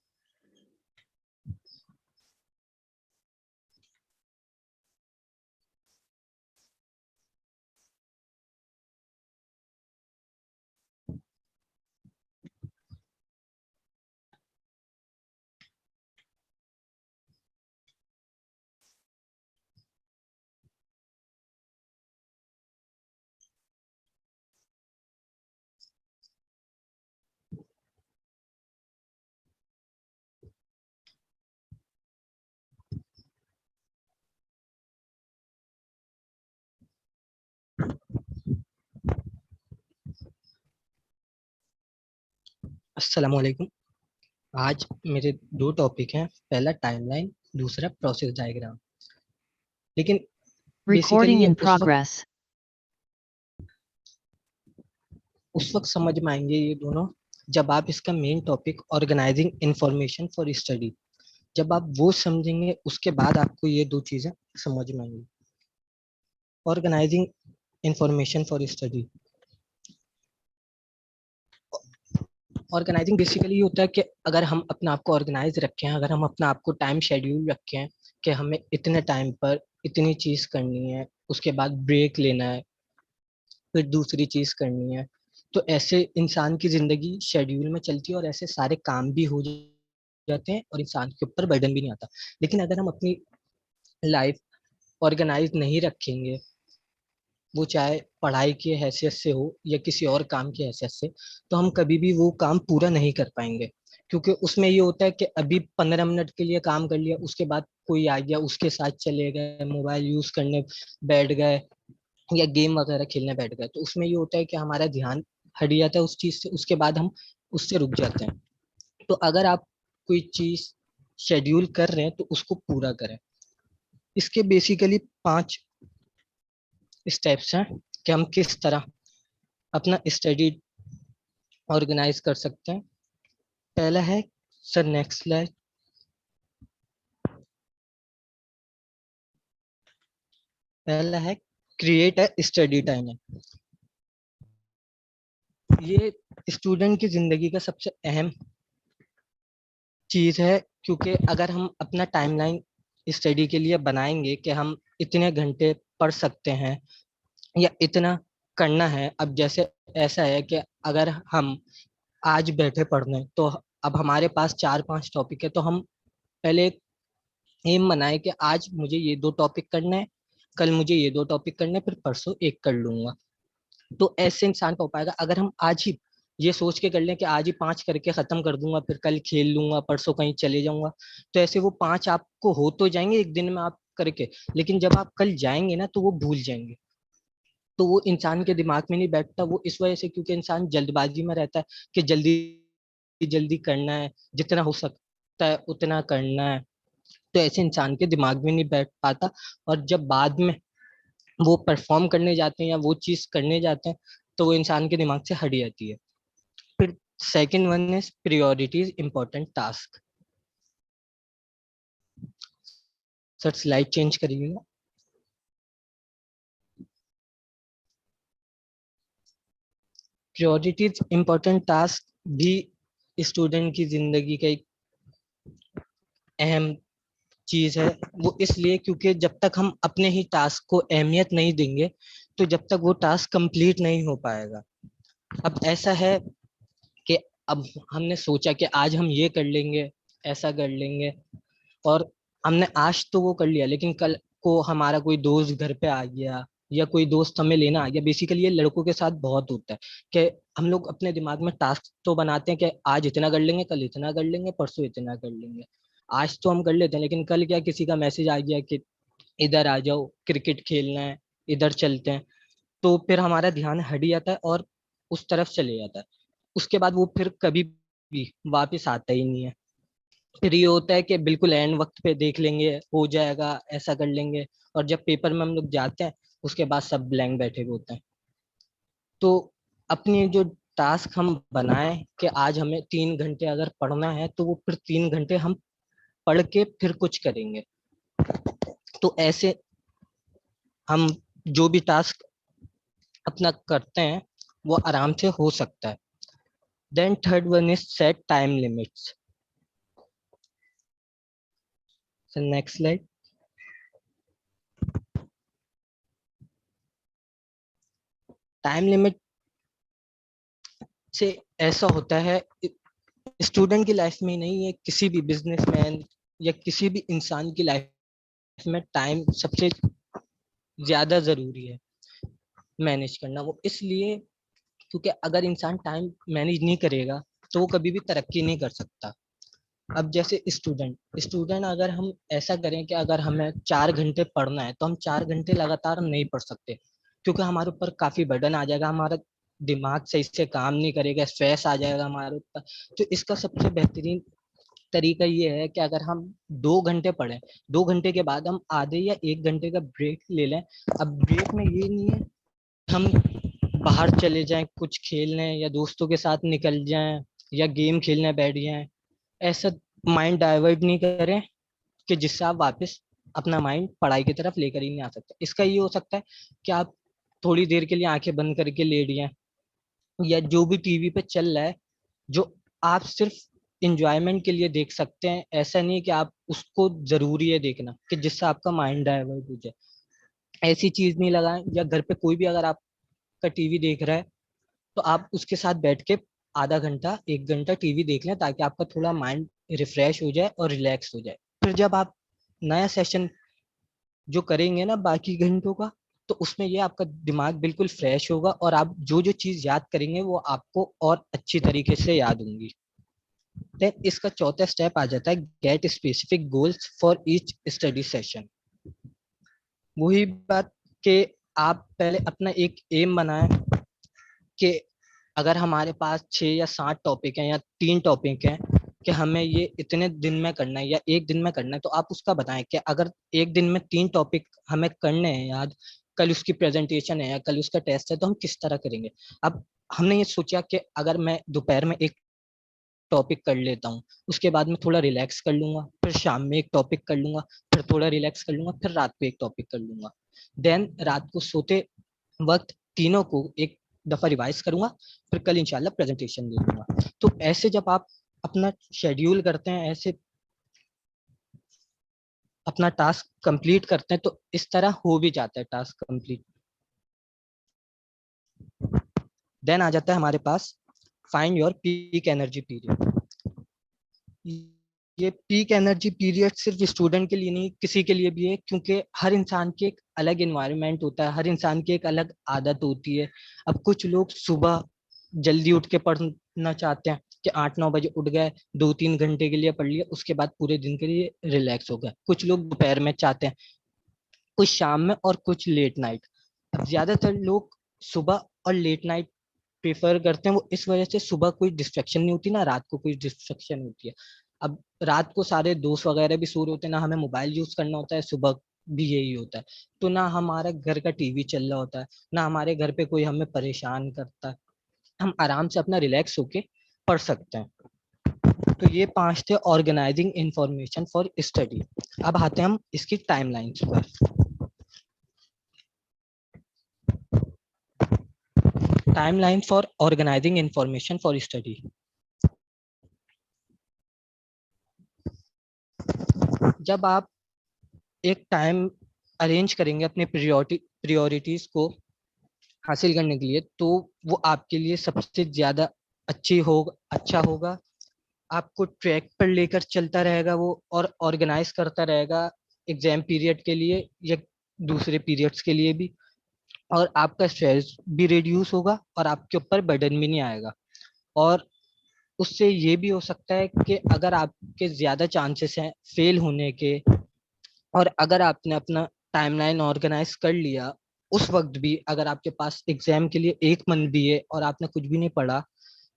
अस्सलाम वालेकुम। आज मेरे दो टॉपिक हैं, पहला टाइमलाइन, दूसरा प्रोसेस डायग्राम। लेकिन बेसिकली Recording ये in progress. उस वक्त समझ में आएंगे ये दोनों जब आप इसका main topic organizing information for study, जब आप वो समझेंगे उसके बाद आपको ये दो चीजें समझ में आएंगी। Organizing information for study, organizing basically होता है कि अगर हम अपने आप को ऑर्गेनाइज रखें, अगर हम अपने आप को टाइम शेड्यूल रखें कि हमें इतने टाइम पर इतनी चीज करनी है, उसके बाद ब्रेक लेना है, फिर दूसरी चीज करनी है, तो ऐसे इंसान की जिंदगी शेड्यूल में चलती है और ऐसे सारे काम भी हो जाते हैं और इंसान के ऊपर बर्डन भी नहीं आता। लेकिन अगर हम अपनी लाइफ ऑर्गेनाइज नहीं रखेंगे, वो चाहे पढ़ाई की हैसियत से हो या किसी और काम की हैसियत से, तो हम कभी भी वो काम पूरा नहीं कर पाएंगे। क्योंकि उसमें ये होता है कि अभी 15 मिनट के लिए काम कर लिया, उसके बाद कोई आ गया, उसके साथ चले गए, मोबाइल यूज करने बैठ गए या गेम वगैरह खेलने बैठ गए, तो उसमें ये होता है कि हमारा ध्यान हट जाता है उस चीज से, उसके बाद हम उससे रुक जाते हैं। तो अगर आप कोई चीज शेड्यूल कर रहे हैं तो उसको पूरा करें। इसके बेसिकली 5 स्टेप्स हैं कि हम किस तरह अपना स्टडी ऑर्गेनाइज कर सकते हैं। पहला है, सर नेक्स्ट स्लाइड। पहला है क्रिएट अ स्टडी टाइमर। ये स्टूडेंट की जिंदगी का सबसे अहम चीज है, क्योंकि अगर हम अपना टाइमलाइन स्टडी के लिए बनाएंगे कि हम इतने घंटे पढ़ सकते हैं या इतना करना है। अब जैसे ऐसा है कि अगर हम आज बैठे पढ़ने, तो अब हमारे पास 4-5 टॉपिक है, तो हम पहले एम बनाए कि आज मुझे ये 2 टॉपिक करने हैं, कल मुझे ये 2 टॉपिक करने हैं, फिर परसों एक कर लूंगा। तो ऐसे इंसान का हो पाएगा। अगर हम आज ही ये सोच के कर लें कि आज ही 5 करके खत्म कर दूंगा, फिर कल खेल लूंगा, परसों कहीं चले जाऊंगा, तो ऐसे वो 5 आपको हो तो जाएंगे एक दिन में आप करके, लेकिन जब आप कल जाएंगे ना तो वो भूल जाएंगे। तो वो इंसान के दिमाग में नहीं बैठता, वो इस वजह से क्योंकि इंसान जल्दबाजी में रहता है कि जल्दी जल्दी करना है, जितना हो सकता है उतना करना है। तो ऐसे इंसान के दिमाग में नहीं बैठ पाता, और जब बाद में वो परफॉर्म करने जाते हैं या वो चीज करने जाते हैं, तो वो इंसान के दिमाग से हट जाती है। फिर second one is priorities important task. Sir slide change करिएगा। प्रायोरिटीज इंपॉर्टेंट टास्क भी स्टूडेंट की जिंदगी का एक अहम चीज है। वो इसलिए क्योंकि जब तक हम अपने ही टास्क को अहमियत नहीं देंगे, तो जब तक वो टास्क कंप्लीट नहीं हो पाएगा। अब ऐसा है कि अब हमने सोचा कि आज हम ये कर लेंगे, ऐसा कर लेंगे, और हमने आज तो वो कर लिया, लेकिन कल को हमारा कोई दोस्त घर पे आ गया या कोई दोस्त हमें लेना आ गया, बेसिकली ये लड़कों के साथ बहुत होता है कि हम लोग अपने दिमाग में टास्क तो बनाते हैं कि आज इतना कर लेंगे, कल इतना कर लेंगे, परसों इतना कर लेंगे। आज तो हम कर लेते हैं, लेकिन कल क्या किसी का मैसेज आ गया कि इधर आ जाओ, क्रिकेट खेलना है, इधर चलते हैं, तो फिर हमारा ध्यान हट जाता है और उस तरफ चले जाता है। उसके बाद वो फिर कभी भी वापस आता ही नहीं है। फिर ये होता है कि बिल्कुल एंड वक्त पे देख लेंगे, हो जाएगा, ऐसा कर लेंगे, और जब पेपर में हम लोग जाते हैं उसके बाद सब ब्लैंक बैठे हुए होते हैं। तो अपनी जो टास्क हम बनाए कि आज हमें 3 घंटे अगर पढ़ना है, तो वो फिर 3 घंटे हम पढ़ के फिर कुछ करेंगे। तो ऐसे हम जो भी टास्क अपना करते हैं वो आराम से हो सकता है। Then third one is set time limits. Next slide. Time limit से ऐसा होता है स्टूडेंट की लाइफ में नहीं है, किसी भी बिजनेसमैन या किसी भी इंसान की लाइफ में टाइम सबसे ज्यादा जरूरी है मैनेज करना। वो इसलिए क्योंकि अगर इंसान टाइम मैनेज नहीं करेगा तो वो कभी भी तरक्की नहीं कर सकता। अब जैसे स्टूडेंट स्टूडेंट अगर हम ऐसा करें कि अगर हमें 4 घंटे पढ़ना है तो हम 4 घंटे लगातार नहीं पढ़ सकते, क्योंकि हमारे ऊपर काफी बर्डन आ जाएगा, हमारा दिमाग सही से काम नहीं करेगा, स्ट्रेस आ जाएगा हमारे ऊपर। तो इसका सबसे बेहतरीन तरीका ये है कि अगर हम 2 घंटे पढ़ें, 2 घंटे के बाद हम आधे या 1 घंटे का ब्रेक ले लें। अब ब्रेक में ये नहीं है हम बाहर चले जाएं कुछ खेलने या दोस्तों के साथ निकल जाएं या गेम खेलने बैठ जाएं, ऐसा माइंड डाइवर्ट नहीं करें कि जिससे आप वापस अपना माइंड पढ़ाई की तरफ लेकर ही नहीं आ सकते। इसका ये हो सकता है कि आप थोड़ी देर के लिए आंखें बंद करके लेट जाएं, या जो भी टीवी पे चल रहा है जो आप सिर्फ इंजॉयमेंट के लिए देख सकते हैं, ऐसा नहीं कि आप उसको जरूरी है देखना कि जिससे आपका माइंड डाइवर्ट हो जाए, ऐसी चीज नहीं लगाएं। या घर पे कोई भी अगर आपका टीवी देख रहा है तो आप उसके साथ बैठ के आधा घंटा 1 घंटा टीवी देख लें, ताकि आपका थोड़ा माइंड रिफ्रेश हो जाए और रिलैक्स हो जाए। फिर जब आप नया सेशन जो करेंगे ना बाकी घंटों का, तो उसमें ये आपका दिमाग बिल्कुल फ्रेश होगा और आप जो जो चीज याद करेंगे वो आपको और अच्छी तरीके से याद होंगी। देन इसका चौथा स्टेप आ जाता है get specific goals for each study session. वही बात कि आप पहले अपना एक एम बनाएं कि अगर हमारे पास 6 या 7 टॉपिक हैं या 3 टॉपिक हैं कि हमें ये इतने दिन में करना है या एक दिन में करना है, तो आप उसका बताएं कि अगर एक दिन में 3 टॉपिक हमें करने हैं याद, कल उसकी प्रेजेंटेशन है या कल उसका टेस्ट है, तो हम किस तरह करेंगे। अब हमने ये सोचा कि अगर मैं दोपहर में एक टॉपिक कर लेता हूँ, उसके बाद में थोड़ा रिलैक्स कर लूंगा, फिर शाम में एक टॉपिक कर लूंगा, फिर थोड़ा रिलैक्स कर लूंगा, फिर रात को एक टॉपिक कर लूंगा। देन रात को सोते वक्त तीनों को एक दफा रिवाइज करूंगा, फिर कल इंशाल्लाह प्रेजेंटेशन दे दूंगा। तो ऐसे जब आप अपना शेड्यूल करते हैं, ऐसे अपना टास्क कंप्लीट करते हैं, तो इस तरह हो भी जाता है टास्क कंप्लीट। देन आ जाता है हमारे पास find your peak energy period. ये पीक एनर्जी पीरियड सिर्फ स्टूडेंट के लिए नहीं, किसी के लिए भी है, क्योंकि हर इंसान की एक अलग एनवायरनमेंट होता है, हर इंसान की एक अलग आदत होती है। अब कुछ लोग सुबह जल्दी उठ के पढ़ना चाहते हैं कि 8-9 बजे उठ गए, 2-3 घंटे के लिए पढ़ लिया, उसके बाद पूरे दिन के लिए रिलैक्स हो गए। कुछ लोग दोपहर में चाहते हैं, कुछ शाम में, और कुछ लेट नाइट। अब ज्यादातर लोग सुबह और लेट नाइट प्रेफर करते हैं, वो इस वजह से सुबह कोई डिस्ट्रक्शन नहीं होती ना रात को कोई डिस्ट्रक्शन होती है। अब रात को सारे दोस्त वगैरह भी सो रहे होते हैं, ना हमें मोबाइल यूज करना होता है, सुबह भी यही होता है। तो ना हमारा घर का टीवी चल रहा होता है, ना हमारे घर पे कोई हमें परेशान करता है, हम आराम से अपना रिलैक्स होके पढ़ सकते हैं। तो ये 5 थे ऑर्गेनाइजिंग इंफॉर्मेशन फॉर स्टडी। अब आते हैं हम इसकी टाइमलाइंस पर। Timeline for organizing information for study. जब आप एक टाइम अरेंज करेंगे अपने प्रियोरिटीज को हासिल करने के लिए, तो वो आपके लिए सबसे ज्यादा अच्छा होगा। आपको ट्रैक पर लेकर चलता रहेगा वो, और ऑर्गेनाइज करता रहेगा एग्जाम पीरियड के लिए या दूसरे पीरियड्स के लिए भी। और आपका स्ट्रेस भी रिड्यूस होगा और आपके ऊपर बर्डन भी नहीं आएगा। और उससे ये भी हो सकता है कि अगर आपके ज्यादा चांसेस हैं फेल होने के, और अगर आपने अपना टाइमलाइन ऑर्गेनाइज कर लिया, उस वक्त भी अगर आपके पास एग्जाम के लिए 1 मंथ भी है और आपने कुछ भी नहीं पढ़ा,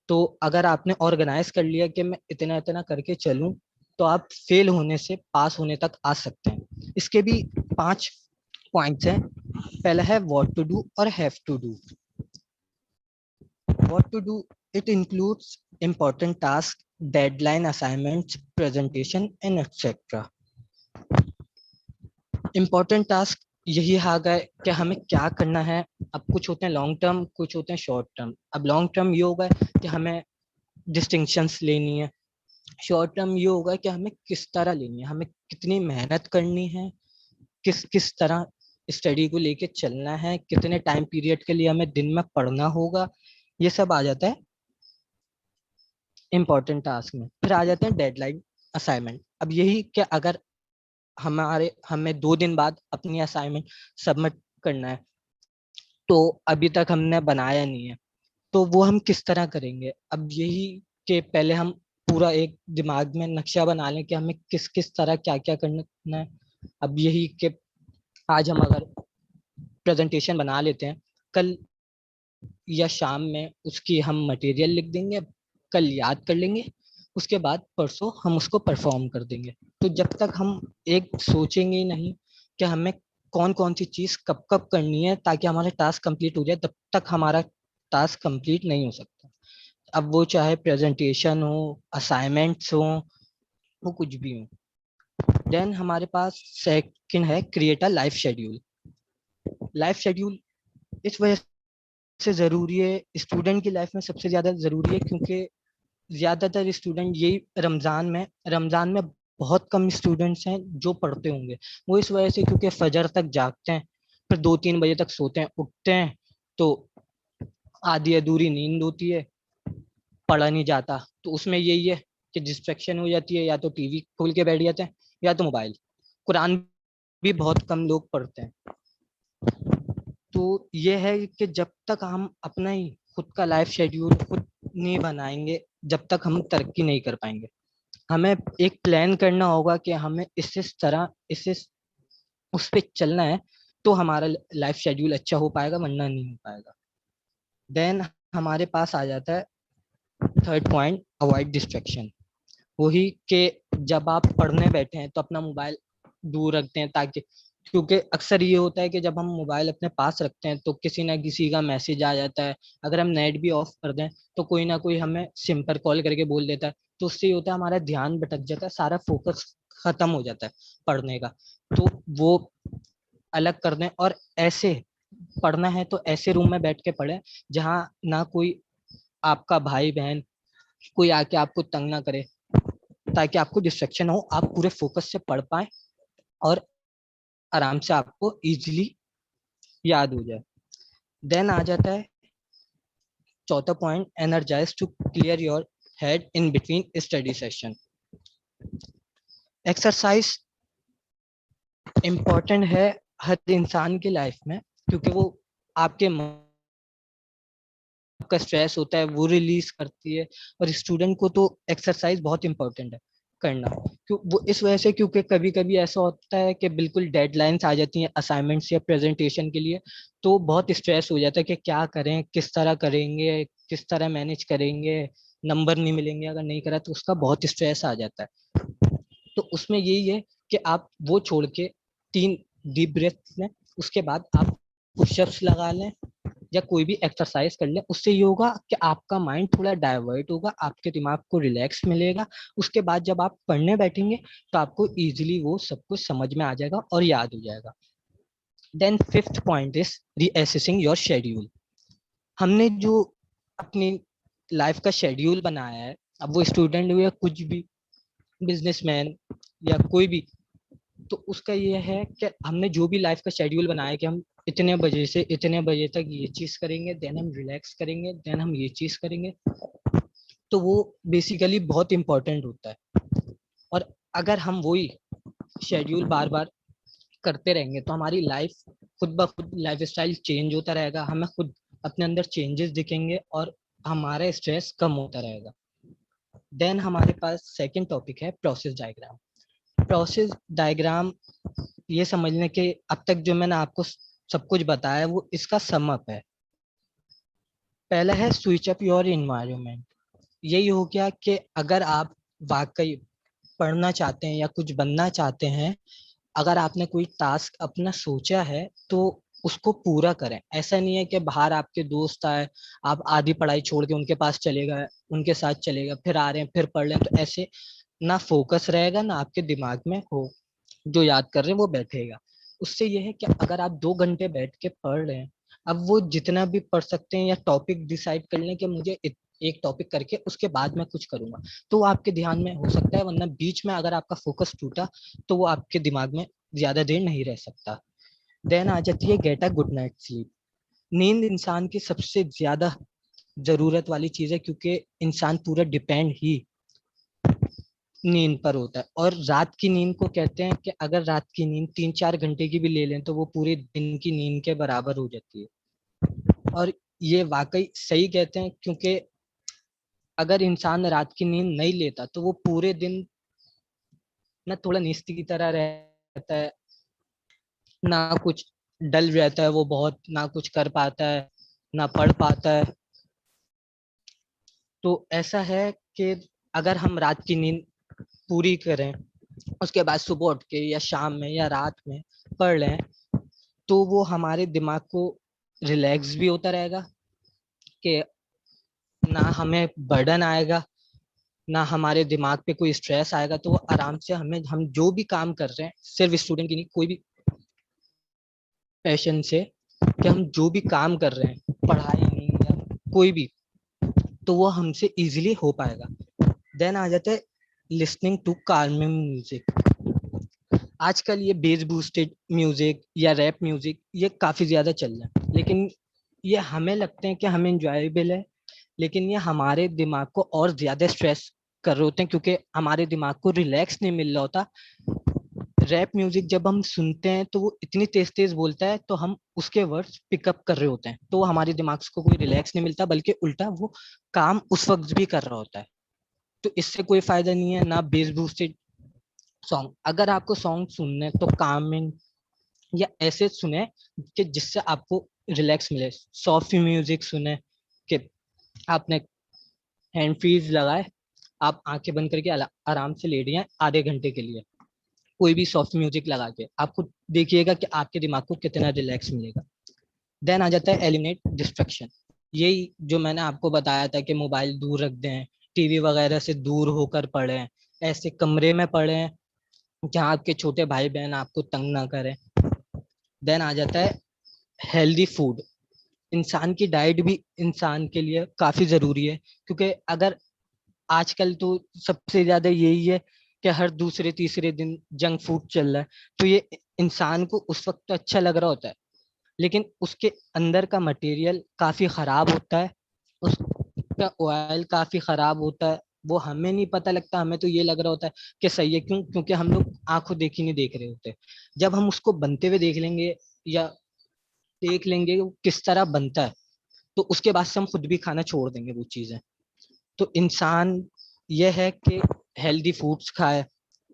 तो अगर आपने ऑर्गेनाइज कर लिया कि मैं इतना इतना करके चलूं, तो आप फेल होने से पास होने तक आ सकते हैं। इसके भी 5 पॉइंट्स हैं। पहला है व्हाट टू डू और have to do. What to do, it includes important tasks, deadline assignments, presentation and etc. Important task यही आ गए कि हमें क्या करना है। अब कुछ होते हैं लॉन्ग टर्म, कुछ होते हैं शॉर्ट टर्म। अब लॉन्ग टर्म ये होगा कि हमें डिस्टिंक्शंस लेनी है, शॉर्ट टर्म ये होगा कि हमें किस तरह लेनी है, हमें कितनी मेहनत करनी है, किस किस तरह स्टडी को लेके चलना है, कितने टाइम पीरियड के लिए हमें दिन में पढ़ना होगा। ये सब आ जाता है इम्पोर्टेंट टास्क में। फिर आ जाते हैं डेडलाइन असाइनमेंट। अब यही कि अगर हमें 2 दिन बाद अपनी असाइनमेंट सबमिट करना है, तो अभी तक हमने बनाया नहीं है, तो वो हम किस तरह करेंगे। अब यही कि पहले हम पूरा एक दिमाग में नक्शा बना लें कि हमें किस किस तरह क्या क्या करना है। अब यही कि आज हम अगर प्रेजेंटेशन बना लेते हैं, कल या शाम में उसकी हम मटेरियल लिख देंगे, कल याद कर लेंगे, उसके बाद परसों हम उसको परफॉर्म कर देंगे। तो जब तक हम एक सोचेंगे ही नहीं कि हमें कौन कौन सी चीज कब कब करनी है ताकि हमारा टास्क कंप्लीट हो जाए, तब तक हमारा टास्क कंप्लीट नहीं हो सकता। अब वो चाहे प्रेजेंटेशन हो, असाइनमेंट्स हो, वो कुछ भी हो। देन हमारे पास सेकंड है create a life schedule. Life schedule इस वजह से जरूरी है, स्टूडेंट की लाइफ में सबसे ज्यादा जरूरी है, क्योंकि ज्यादातर स्टूडेंट यही रमजान में बहुत कम स्टूडेंट्स हैं जो पढ़ते होंगे। वो इस वजह से क्योंकि फजर तक जागते हैं, फिर 2-3 बजे तक सोते हैं, उठते हैं तो आधी अधूरी नींद होती है, पढ़ा नहीं जाता। तो उसमें यही है कि डिस्ट्रैक्शन हो जाती है, या तो टीवी खोल के बैठ जाते हैं या तो मोबाइल। कुरान भी बहुत कम लोग पढ़ते हैं। तो ये है कि जब तक हम अपना ही खुद का लाइफ शेड्यूल खुद नहीं बनाएंगे, जब तक हम तरक्की नहीं कर पाएंगे। हमें एक प्लान करना होगा कि हमें इस तरह इससे उस पे चलना है, तो हमारा लाइफ शेड्यूल अच्छा हो पाएगा, वरना नहीं हो पाएगा। देन हमारे पास आ जाता है थर्ड पॉइंट, अवॉइड डिस्ट्रैक्शन। वही कि जब आप पढ़ने बैठे हैं तो अपना मोबाइल दूर रखते हैं, ताकि क्योंकि अक्सर ये होता है कि जब हम मोबाइल अपने पास रखते हैं तो किसी ना किसी का मैसेज आ जाता है। अगर हम नेट भी ऑफ कर दें तो कोई ना कोई हमें सिम पर कॉल करके बोल देता है, तो उससे ये होता है हमारा ध्यान भटक जाता है, सारा फोकस खत्म हो जाता है पढ़ने का। तो वो अलग कर दें, और ऐसे पढ़ना है तो ऐसे रूम में बैठ के पढ़ें जहाँ ना कोई आपका भाई बहन कोई आके आपको तंग ना करे, ताकि आपको डिस्ट्रैक्शन हो, आप पूरे फोकस से पढ़ पाए और आराम से आपको इजीली याद हो जाए। देन आ जाता है चौथा point, energize to clear your head in between study session. Exercise important है हर इंसान की लाइफ में, क्योंकि वो आपके का स्ट्रेस होता है वो रिलीज करती है। और स्टूडेंट को तो एक्सरसाइज बहुत इंपॉर्टेंट है करना, क्यों वो इस वजह से क्योंकि कभी कभी ऐसा होता है कि बिल्कुल डेडलाइंस आ जाती हैं असाइनमेंट्स या प्रेजेंटेशन के लिए, तो बहुत स्ट्रेस हो जाता है कि क्या करें, किस तरह करेंगे, किस तरह मैनेज करेंगे, नंबर नहीं मिलेंगे अगर नहीं करा, तो उसका बहुत स्ट्रेस आ जाता है। तो उसमें यही है कि आप वो छोड़ के 3 डीप ब्रेथ लें, उसके बाद आप पुशअप्स लगा लें या कोई भी एक्सरसाइज कर लें। उससे ये होगा कि आपका माइंड थोड़ा डाइवर्ट होगा, आपके दिमाग को रिलैक्स मिलेगा। उसके बाद जब आप पढ़ने बैठेंगे तो आपको इजीली वो सब कुछ समझ में आ जाएगा और याद हो जाएगा। Then fifth point is reassessing your schedule. हमने जो अपनी लाइफ का शेड्यूल बनाया है, अब वो स्टूडेंट हो या कुछ भी बिजनेसमैन या कोई भी, तो उसका ये है कि हमने जो भी लाइफ का शेड्यूल बनाया कि हम इतने बजे से इतने बजे तक ये चीज करेंगे, देन हम रिलैक्स करेंगे, देन हम ये चीज करेंगे, तो वो बेसिकली बहुत इंपॉर्टेंट होता है। और अगर हम वही शेड्यूल बार बार करते रहेंगे तो हमारी लाइफ खुद ब खुद लाइफस्टाइल चेंज होता रहेगा, हमें खुद अपने अंदर चेंजेस दिखेंगे और हमारा स्ट्रेस कम होता रहेगा। देन हमारे पास सेकंड टॉपिक है प्रोसेस डायग्राम। प्रोसेस डायग्राम ये समझने के अब तक जो मैंने आपको सब कुछ बताया वो इसका सम अप है। पहला है स्विच अप योर इन्वायरमेंट। यही हो गया कि अगर आप वाकई पढ़ना चाहते हैं या कुछ बनना चाहते हैं, अगर आपने कोई टास्क अपना सोचा है तो उसको पूरा करें। ऐसा नहीं है कि बाहर आपके दोस्त आए, आप आधी पढ़ाई छोड़ के उनके पास चले गए, उनके साथ चले गए, फिर आ रहे हैं फिर पढ़ रहे हैं, तो ऐसे ना फोकस रहेगा ना आपके दिमाग में हो जो याद कर रहे हैं वो बैठेगा। उससे ये है कि अगर आप 2 घंटे बैठ के पढ़ रहे हैं, अब वो जितना भी पढ़ सकते हैं या टॉपिक डिसाइड कर लें कि मुझे एक टॉपिक करके उसके बाद मैं कुछ करूंगा, तो वो आपके ध्यान में हो सकता है, वरना बीच में अगर आपका फोकस टूटा तो वो आपके दिमाग में ज्यादा देर नहीं रह सकता। देन आ जाती है get a good night sleep. नींद इंसान की सबसे ज्यादा जरूरत वाली चीज है, क्योंकि इंसान पूरा डिपेंड ही नींद पर होता है। और रात की नींद को कहते हैं कि अगर रात की नींद 3-4 घंटे की भी ले लें तो वो पूरे दिन की नींद के बराबर हो जाती है। और ये वाकई सही कहते हैं, क्योंकि अगर इंसान रात की नींद नहीं लेता तो वो पूरे दिन ना थोड़ा निस्ती की तरह रहता है, ना कुछ डल रहता है वो बहुत, ना कुछ कर पाता है, ना पढ़ पाता है। तो ऐसा है कि अगर हम रात की नींद पूरी करें, उसके बाद सुबह उठ के या शाम में या रात में पढ़ लें, तो वो हमारे दिमाग को रिलैक्स भी होता रहेगा, कि ना हमें बर्डन आएगा, ना हमारे दिमाग पे कोई स्ट्रेस आएगा। तो वो आराम से हम जो भी काम कर रहे हैं, सिर्फ स्टूडेंट की नहीं, कोई भी पैशन से, कि हम जो भी काम कर रहे हैं, पढ़ाई नहीं या कोई भी, तो वो हमसे इजीली हो पाएगा। देन आ जाता है लिसनिंग टू calming म्यूजिक। आजकल ये बेस बूस्टेड म्यूजिक या रैप म्यूजिक ये काफी ज्यादा चल रहा है, लेकिन ये हमें लगते हैं कि हमें इंजॉयबल है, लेकिन ये हमारे दिमाग को और ज्यादा स्ट्रेस कर रहे होते हैं, क्योंकि हमारे दिमाग को रिलैक्स नहीं मिल रहा होता। रैप म्यूजिक जब हम सुनते हैं तो वो इतनी तेज तेज बोलता है, तो हम उसके वर्ड्स पिकअप कर रहे होते हैं, तो वो हमारे दिमाग को कोई रिलैक्स नहीं मिलता, बल्कि उल्टा वो काम उस वक्त भी कर रहा होता है। तो इससे कोई फायदा नहीं है ना बेस बूस्टेड सॉन्ग। अगर आपको सॉन्ग सुनने हैं, तो कामिंग या ऐसे सुने कि जिससे आपको रिलैक्स मिले। सॉफ्ट म्यूजिक सुने कि आपने हैंड फ्रीज लगाए, आप आंखें बंद करके आराम से लेट जाएं आधे घंटे के लिए, कोई भी सॉफ्ट म्यूजिक लगा के, आप खुद देखिएगा कि आपके दिमाग को कितना रिलैक्स मिलेगा। देन आ जाता है एलिमिनेट डिस्ट्रक्शन। यही जो मैंने आपको बताया था कि मोबाइल दूर रख दें, टीवी वगैरह से दूर होकर पढ़ें, ऐसे कमरे में पढ़ें जहाँ आपके छोटे भाई बहन आपको तंग ना करें। देन आ जाता है हेल्दी फूड। इंसान की डाइट भी इंसान के लिए काफी जरूरी है, क्योंकि अगर आजकल तो सबसे ज्यादा यही है कि हर दूसरे तीसरे दिन जंक फूड चल रहा है, तो ये इंसान को उस वक्त तो अच्छा लग रहा होता है, लेकिन उसके अंदर का मटेरियल काफी खराब होता है, उसका ऑयल काफी खराब होता है। वो हमें नहीं पता लगता, हमें तो ये लग रहा होता है कि सही है, क्यों? क्योंकि हम लोग आंखों देखी नहीं देख रहे होते। जब हम उसको बनते हुए देख लेंगे या देख लेंगे वो किस तरह बनता है, तो उसके बाद से हम खुद भी खाना छोड़ देंगे वो चीजें। तो इंसान यह है कि हेल्दी फूड्स खाए,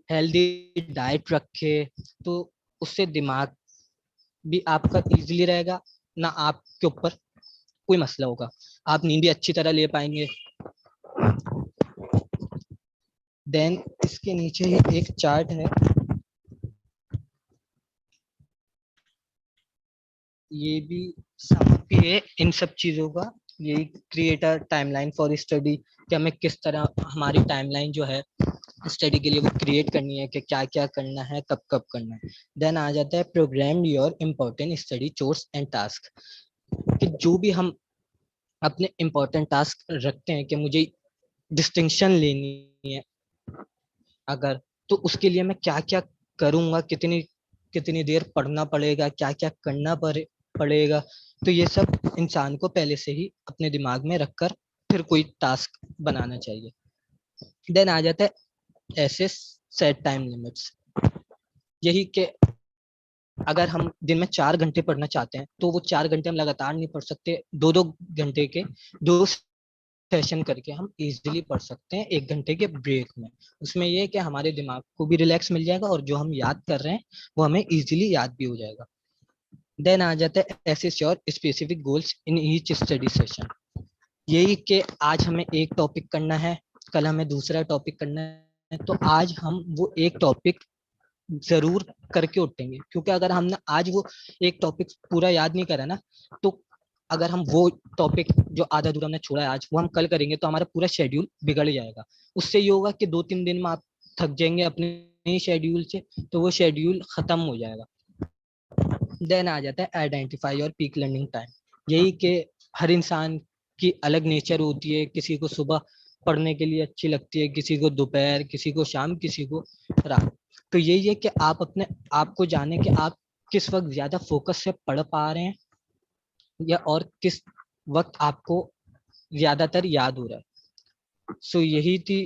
हेल्दी डाइट रखे, तो उससे दिमाग भी आपका इजीली रहेगा, ना आपके ऊपर कोई मसला होगा, आप नींद भी अच्छी तरह ले पाएंगे। देन इसके नीचे ही एक चार्ट है, ये भी समझ है इन सब चीजों का। ये create a timeline for study, कि हमें किस तरह हमारी टाइमलाइन जो है स्टडी के लिए वो क्रिएट करनी है, कि क्या क्या करना है, कब कब करना है। देन आ जाता है programme your important study chores and task, कि जो भी हम अपने इम्पोर्टेंट टास्क रखते हैं कि मुझे डिस्टिंक्शन लेनी है अगर, तो उसके लिए मैं क्या क्या करूंगा, कितनी कितनी देर पढ़ना पड़ेगा, क्या क्या करना पड़ेगा। तो ये सब इंसान को पहले से ही अपने दिमाग में रखकर फिर कोई टास्क बनाना चाहिए। देन आ जाता है ऐसे सेट टाइम लिमिट्स, यही के अगर हम दिन में 4 घंटे पढ़ना चाहते हैं तो वो 4 घंटे हम लगातार नहीं पढ़ सकते, 2-2 घंटे के 2 सेशन करके हम इजीली पढ़ सकते हैं 1 घंटे के ब्रेक में। उसमें ये है कि हमारे दिमाग को भी रिलैक्स मिल जाएगा और जो हम याद कर रहे हैं वो हमें इजीली याद भी हो जाएगा। देन आ जाता है assess your specific goals in each study session. यही कि आज हमें एक टॉपिक करना है, कल हमें दूसरा टॉपिक करना है, तो आज हम वो एक टॉपिक जरूर करके उठेंगे, क्योंकि अगर हमने आज वो एक टॉपिक पूरा याद नहीं करा ना, तो अगर हम वो टॉपिक जो आधा अधूरा हमने छोड़ा है आज वो हम कल करेंगे तो हमारा पूरा शेड्यूल बिगड़ जाएगा। उससे ये होगा कि 2-3 दिन में आप थक जाएंगे अपने ही शेड्यूल से, तो वो शेड्यूल खत्म हो जाएगा। देन आ जाता है आइडेंटिफाई और पीक लर्निंग टाइम। यही कि हर इंसान की अलग नेचर होती है, किसी को सुबह पढ़ने के लिए अच्छी लगती है, किसी को दोपहर, किसी को शाम, किसी को रात। तो यही है कि आप अपने आप को जाने कि आप किस वक्त ज्यादा फोकस से पढ़ पा रहे हैं या और किस वक्त आपको ज्यादातर याद हो रहा है। सो यही थी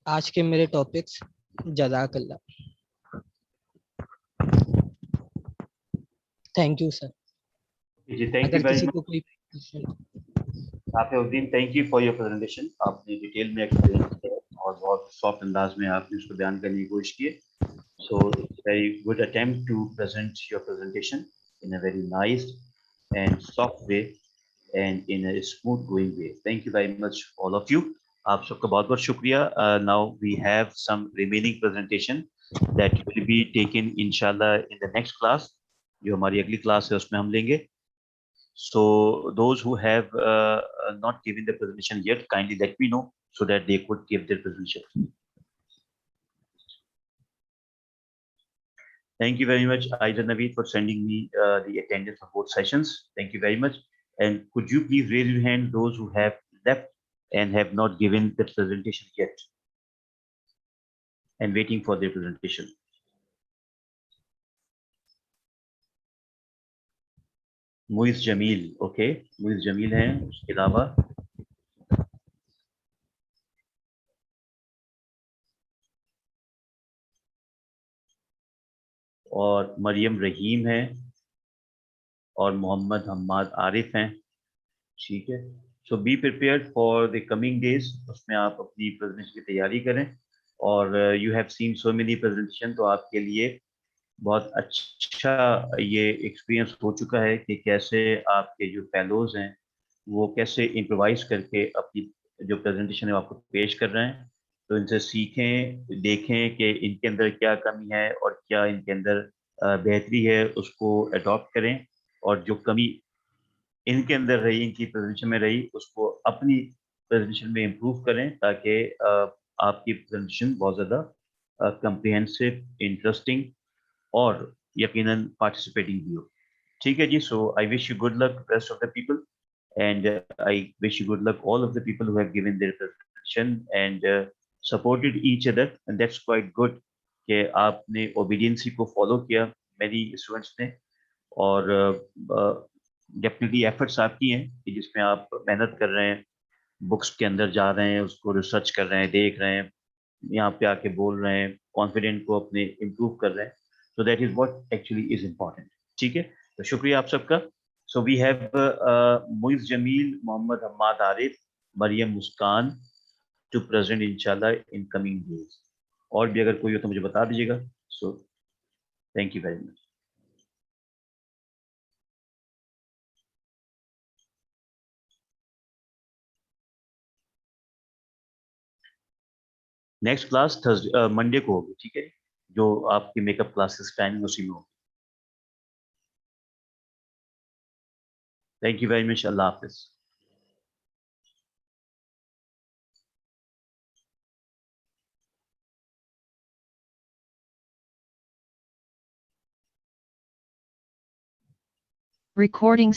आज के मेरे टॉपिक्स। जज़ाकल्लाह। Thank you sir. जी थैंक यू अगर वेरी किसी मच को कोई question. Afiuddin, thank you for your presentation. आपने डिटेल में एक्सप्लेन किया और बहुत सॉफ्ट अंदाज में आपने उसको बयान करने की कोशिश की। So it's a very good attempt to present your presentation in a very nice and soft way and in a smooth going way. Thank you very much all of you. आप सबका बहुत बहुत शुक्रिया। Now we have some remaining presentation that will be taken inshallah in the next class. जो हमारी अगली class है उसमें हम लेंगे। So those who have not given the presentation yet, kindly let me know so that they could give their presentation. Thank you very much, Aidan Naveed, for sending me the attendance of both sessions. Thank you very much. And could you please raise your hand, those who have left and have not given the presentation yet and waiting for their presentation. Muiz Jamil, okay. Muiz Jamil है, उसके अलावा और मरियम रहीम है और मोहम्मद हम्माद आरिफ हैं, ठीक है। So be prepared for the coming days, उसमें आप अपनी प्रेजेंटेशन की तैयारी करें। और you have seen so many presentation, तो आपके लिए बहुत अच्छा ये एक्सपीरियंस हो चुका है कि कैसे आपके जो फेलोज हैं वो कैसे इम्प्रोवाइज करके अपनी जो प्रेजेंटेशन है वो आपको पेश कर रहे हैं। तो इनसे सीखें, देखें कि इनके अंदर क्या कमी है और क्या इनके अंदर बेहतरी है, उसको अडॉप्ट करें। और जो कमी इनके अंदर रही, इनकी प्रेजेंटेशन में रही, उसको अपनी प्रेजेंटेशन में इम्प्रूव करें ताकि आपकी प्रेजेंटेशन बहुत ज़्यादा कंप्रिहेंसिव, इंटरेस्टिंग और यकीनन पार्टिसिपेटिंग भी हो। ठीक है जी। So I wish you good luck rest of the people and I wish you good luck all of the people who have given their presentation and supported each other, and that's quite good कि आपने obedience को follow किया many students ने। और definitely efforts आपकी हैं कि जिसमें आप मेहनत कर रहे हैं, बुक्स के अंदर जा रहे हैं, उसको रिसर्च कर रहे हैं, देख रहे हैं, यहाँ पे आके बोल रहे हैं, कॉन्फिडेंट को अपने इम्प्रूव कर रहे हैं। So that is what actually is important. ठीक है, तो शुक्रिया आप सबका। So we have Muiz Jamil, Mohammad Hammad Arif, Maryam Muskan to present इंशाल्लाह इन कमिंग डेज। और भी अगर कोई हो तो मुझे बता दीजिएगा। So thank you very much. Next class Thursday Monday को होगी, ठीक है, जो आपकी मेकअप क्लासेस टाइमिंग उसी में होगी। Thank you very much. Allah Hafiz. Recording